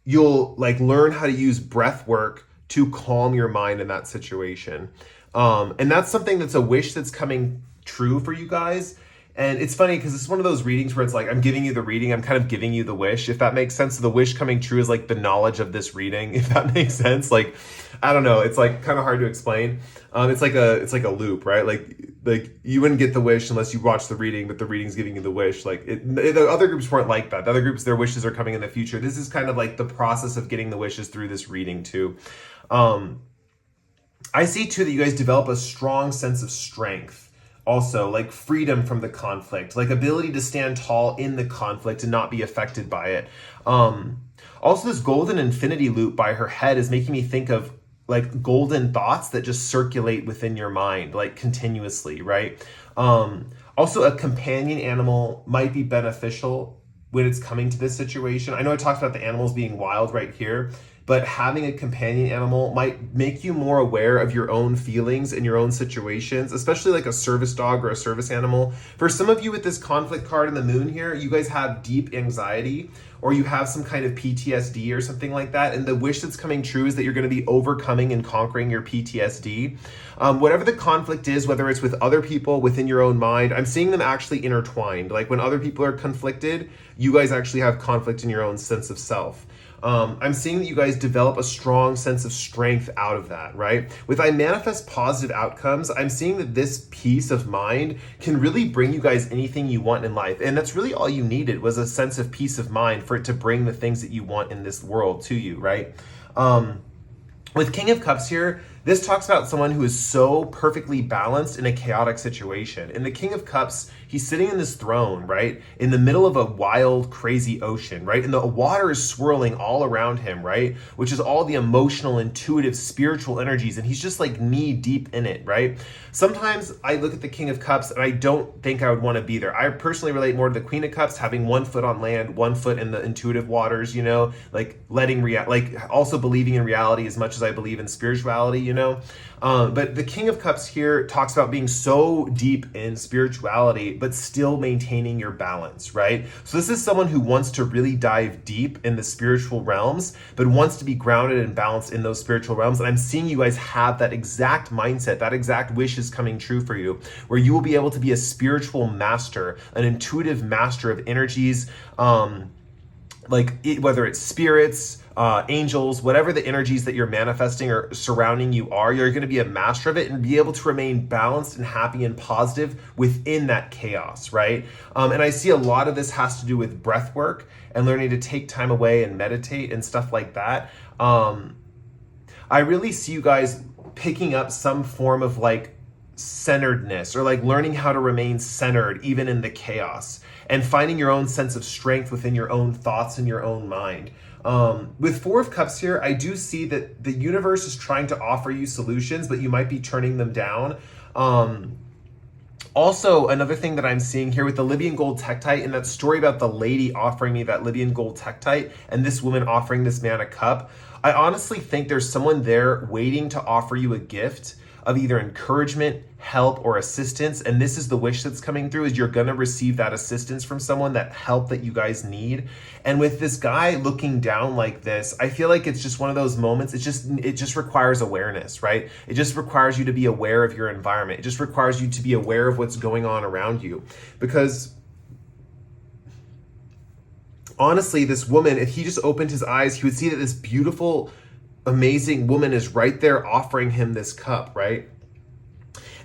you'll like learn how to use breath work to calm your mind in that situation. And that's something that's a wish that's coming true for you guys. And it's funny because it's one of those readings where it's like, I'm giving you the reading, I'm kind of giving you the wish, if that makes sense. So the wish coming true is like the knowledge of this reading, if that makes sense. Like, I don't know, it's like kind of hard to explain. It's like a loop, right? Like you wouldn't get the wish unless you watch the reading, but the reading's giving you the wish. Like the other groups weren't like that. The other groups, their wishes are coming in the future. This is kind of like the process of getting the wishes through this reading too. I see too that you guys develop a strong sense of strength, also like freedom from the conflict, like ability to stand tall in the conflict and not be affected by it. Also, this golden infinity loop by her head is making me think of like golden thoughts that just circulate within your mind, like continuously, right? Also, a companion animal might be beneficial when it's coming to this situation. I know I talked about the animals being wild right here, but having a companion animal might make you more aware of your own feelings and your own situations, especially like a service dog or a service animal. For some of you with this conflict card in the moon here, you guys have deep anxiety or you have some kind of PTSD or something like that. And the wish that's coming true is that you're going to be overcoming and conquering your PTSD. Whatever the conflict is, whether it's with other people, within your own mind, I'm seeing them actually intertwined. Like when other people are conflicted, you guys actually have conflict in your own sense of self. I'm seeing that you guys develop a strong sense of strength out of that, right? With I manifest positive outcomes, I'm seeing that this peace of mind can really bring you guys anything you want in life. And that's really all you needed was a sense of peace of mind for it to bring the things that you want in this world to you, right? With King of Cups here, this talks about someone who is so perfectly balanced in a chaotic situation. And the King of Cups, he's sitting in this throne, right? In the middle of a wild, crazy ocean, right? And the water is swirling all around him, right? Which is all the emotional, intuitive, spiritual energies. And he's just like knee deep in it, right? Sometimes I look at the King of Cups and I don't think I would want to be there. I personally relate more to the Queen of Cups, having 1 foot on land, 1 foot in the intuitive waters, you know, like also believing in reality as much as I believe in spirituality, you know. But the King of Cups here talks about being so deep in spirituality, but still maintaining your balance, right? So this is someone who wants to really dive deep in the spiritual realms, but wants to be grounded and balanced in those spiritual realms. And I'm seeing you guys have that exact mindset, that exact wish is coming true for you, where you will be able to be a spiritual master, an intuitive master of energies, whether it's spirits, angels, whatever the energies that you're manifesting or surrounding you are, you're going to be a master of it and be able to remain balanced and happy and positive within that chaos, right? And I see a lot of this has to do with breath work and learning to take time away and meditate and stuff like that. I really see you guys picking up some form of like centeredness or like learning how to remain centered even in the chaos and finding your own sense of strength within your own thoughts and your own mind. With 4 of Cups here, I do see that the universe is trying to offer you solutions, but you might be turning them down. Also, another thing that I'm seeing here with the Libyan gold tektite and that story about the lady offering me that Libyan gold tektite and this woman offering this man a cup, I honestly think there's someone there waiting to offer you a gift of either encouragement, help, or assistance. And this is the wish that's coming through, is you're going to receive that assistance from someone, that help that you guys need. And with this guy looking down like this, I feel like it's just one of those moments. It just requires awareness, right? It just requires you to be aware of your environment. It just requires you to be aware of what's going on around you. Because honestly, this woman, if he just opened his eyes, he would see that this beautiful, amazing woman is right there offering him this cup, right?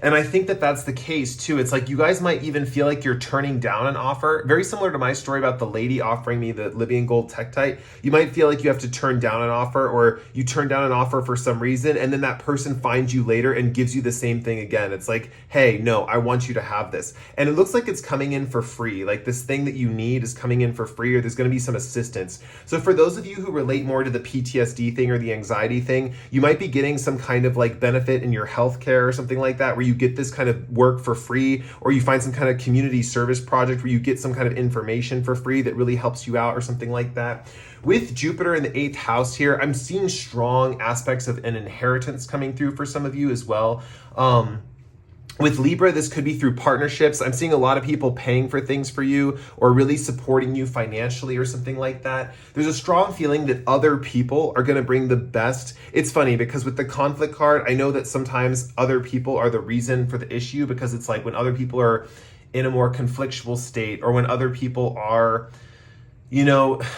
And I think that that's the case too. It's like you guys might even feel like you're turning down an offer. Very similar to my story about the lady offering me the Libyan gold tektite. You might feel like you have to turn down an offer, or you turn down an offer for some reason, and then that person finds you later and gives you the same thing again. It's like, hey, no, I want you to have this. And it looks like it's coming in for free. Like this thing that you need is coming in for free, or there's going to be some assistance. So for those of you who relate more to the PTSD thing or the anxiety thing, you might be getting some kind of like benefit in your healthcare or something like that, where you get this kind of work for free, or you find some kind of community service project where you get some kind of information for free that really helps you out or something like that. With Jupiter in the 8th house here, I'm seeing strong aspects of an inheritance coming through for some of you as well. With Libra, this could be through partnerships. I'm seeing a lot of people paying for things for you, or really supporting you financially or something like that. There's a strong feeling that other people are going to bring the best. It's funny because with the conflict card, I know that sometimes other people are the reason for the issue, because it's like when other people are in a more conflictual state, or when other people are,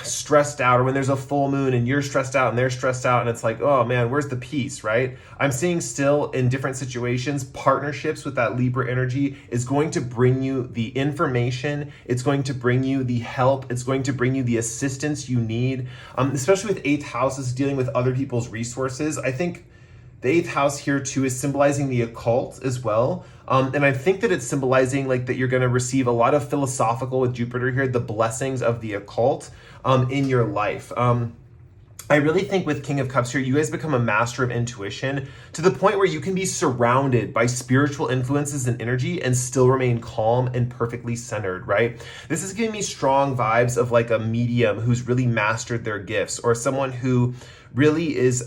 stressed out, or when there's a full moon and you're stressed out and they're stressed out, and it's like, oh man, where's the peace, right? I'm seeing still in different situations, partnerships with that Libra energy is going to bring you the information. It's going to bring you the help. It's going to bring you the assistance you need, especially with 8th houses dealing with other people's resources. I think the 8th house here too is symbolizing the occult as well. And I think that it's symbolizing like that you're going to receive a lot of philosophical with Jupiter here, the blessings of the occult in your life. I really think with King of Cups here, you guys become a master of intuition to the point where you can be surrounded by spiritual influences and energy and still remain calm and perfectly centered, right? This is giving me strong vibes of like a medium who's really mastered their gifts, or someone who really is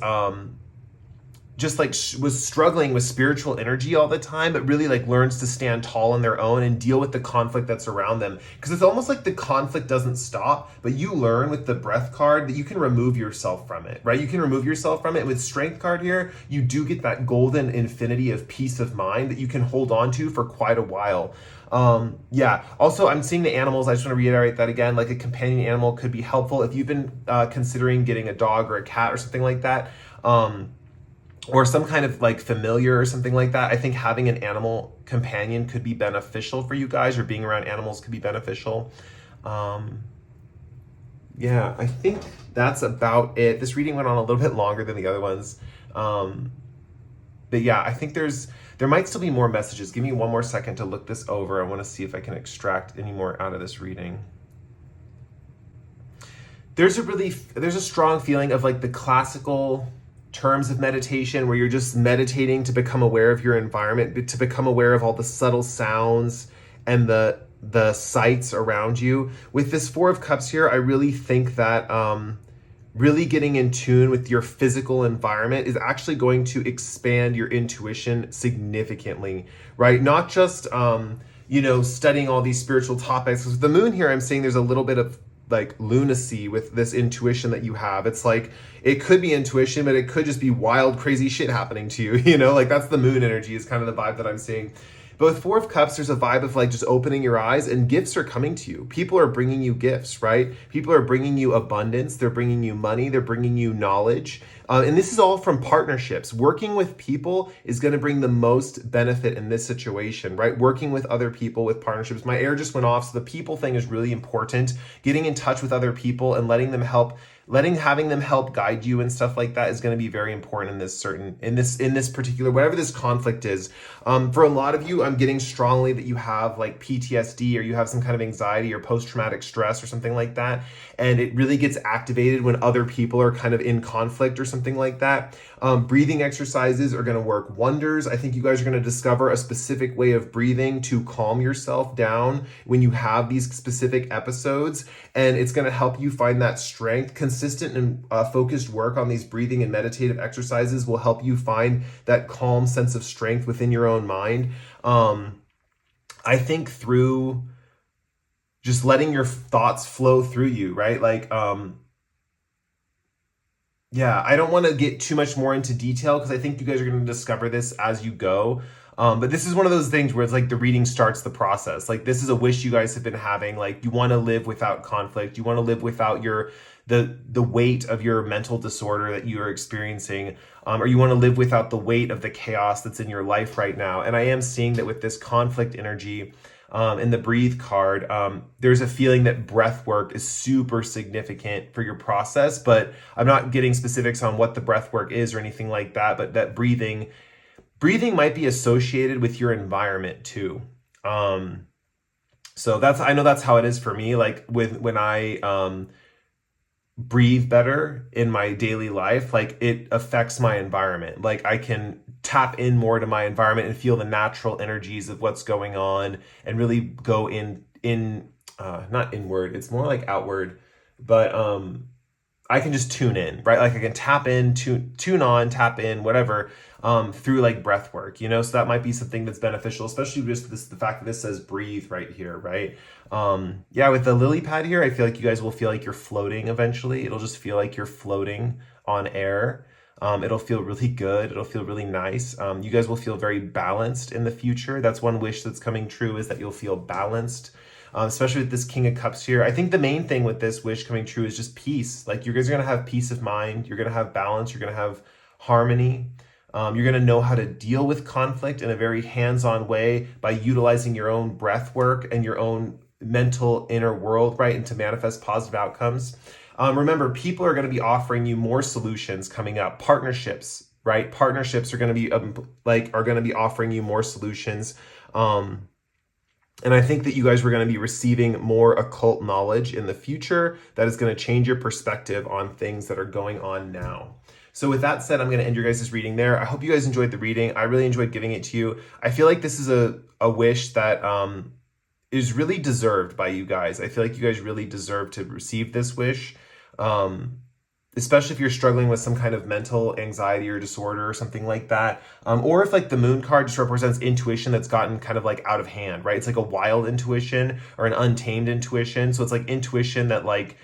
just like was struggling with spiritual energy all the time, but really like learns to stand tall on their own and deal with the conflict that's around them. Because it's almost like the conflict doesn't stop, but you learn with the breath card that you can remove yourself from it, right? You can remove yourself from it. With strength card here, you do get that golden infinity of peace of mind that you can hold on to for quite a while. Also I'm seeing the animals. I just want to reiterate that again, like a companion animal could be helpful if you've been considering getting a dog or a cat or something like that. Or some kind of like familiar or something like that. I think having an animal companion could be beneficial for you guys, or being around animals could be beneficial. I think that's about it. This reading went on a little bit longer than the other ones. I think there might still be more messages. Give me one more second to look this over. I want to see if I can extract any more out of this reading. There's a strong feeling of like the classical terms of meditation, where you're just meditating to become aware of your environment, to become aware of all the subtle sounds and the sights around you. With this 4 of Cups here, I really think that really getting in tune with your physical environment is actually going to expand your intuition significantly, right? Not just studying all these spiritual topics. With the moon here, I'm seeing there's a little bit of like lunacy with this intuition that you have. It's like, it could be intuition, but it could just be wild, crazy shit happening to you, like that's the moon energy is kind of the vibe that I'm seeing. But with 4 of Cups, there's a vibe of like just opening your eyes, and gifts are coming to you. People are bringing you gifts, right? People are bringing you abundance. They're bringing you money. They're bringing you knowledge. And this is all from partnerships. Working with people is going to bring the most benefit in this situation, right? Working with other people with partnerships. My air just went off, so the people thing is really important. Getting in touch with other people and having them help guide you and stuff like that is going to be very important in this particular, whatever this conflict is. For a lot of you, I'm getting strongly that you have like PTSD, or you have some kind of anxiety or post-traumatic stress or something like that. And it really gets activated when other people are kind of in conflict or something something like that. Breathing exercises are going to work wonders. I think you guys are going to discover a specific way of breathing to calm yourself down when you have these specific episodes, and it's going to help you find that strength. Consistent and focused work on these breathing and meditative exercises will help you find that calm sense of strength within your own mind. I think through just letting your thoughts flow through you, right? Like, yeah, I don't want to get too much more into detail because I think you guys are going to discover this as you go. But this is one of those things where it's like the reading starts the process. Like, this is a wish you guys have been having. Like, you want to live without conflict. You want to live without the weight of your mental disorder that you are experiencing, or you want to live without the weight of the chaos that's in your life right now. And I am seeing that with this conflict energy, in the breathe card, there's a feeling that breath work is super significant for your process, but I'm not getting specifics on what the breath work is or anything like that, but that breathing might be associated with your environment too. So I know that's how it is for me. Like when I, breathe better in my daily life, like it affects my environment. Like I can tap in more to my environment and feel the natural energies of what's going on and really go not inward, it's more like outward, but I can just tune in, right? Like I can tap in, tune on, tap in, whatever, through like breath work, you know? So that might be something that's beneficial, especially just the fact that this says breathe right here, right? Yeah, with the lily pad here, I feel like you guys will feel like you're floating eventually. It'll just feel like you're floating on air. It'll feel really good. It'll feel really nice. You guys will feel very balanced in the future. That's one wish that's coming true, is that you'll feel balanced. Especially with this King of Cups here. I think the main thing with this wish coming true is just peace. Like you guys are going to have peace of mind. You're going to have balance. You're going to have harmony. You're going to know how to deal with conflict in a very hands-on way by utilizing your own breath work and your own mental inner world, right? And to manifest positive outcomes. Remember, people are going to be offering you more solutions coming up. Partnerships, right? Partnerships are going to be offering you more solutions. And I think that you guys were going to be receiving more occult knowledge in the future that is going to change your perspective on things that are going on now. So with that said, I'm going to end your guys' reading there. I hope you guys enjoyed the reading. I really enjoyed giving it to you. I feel like this is a wish that is really deserved by you guys. I feel like you guys really deserve to receive this wish. Especially if you're struggling with some kind of mental anxiety or disorder or something like that. Or if like the moon card just represents intuition that's gotten kind of like out of hand, right? It's like a wild intuition or an untamed intuition. So it's like intuition that like,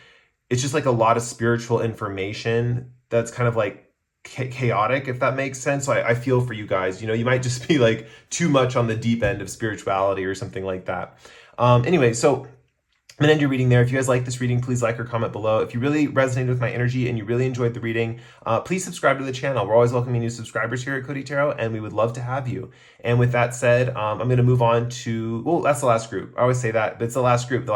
it's just like a lot of spiritual information that's kind of like chaotic, if that makes sense. So I feel for you guys, you know, you might just be like too much on the deep end of spirituality or something like that. Anyway, so I'm going to end your reading there. If you guys like this reading, please like or comment below. If you really resonated with my energy and you really enjoyed the reading, please subscribe to the channel. We're always welcoming new subscribers here at Cody Tarot, and we would love to have you. And with that said, I'm going to move on to, well, that's the last group. I always say that, but it's the last group,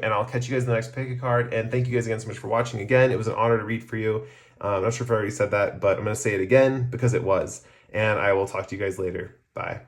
and I'll catch you guys in the next pick a card. And thank you guys again so much for watching. Again, it was an honor to read for you. I'm not sure if I already said that, but I'm going to say it again because it was. And I will talk to you guys later. Bye.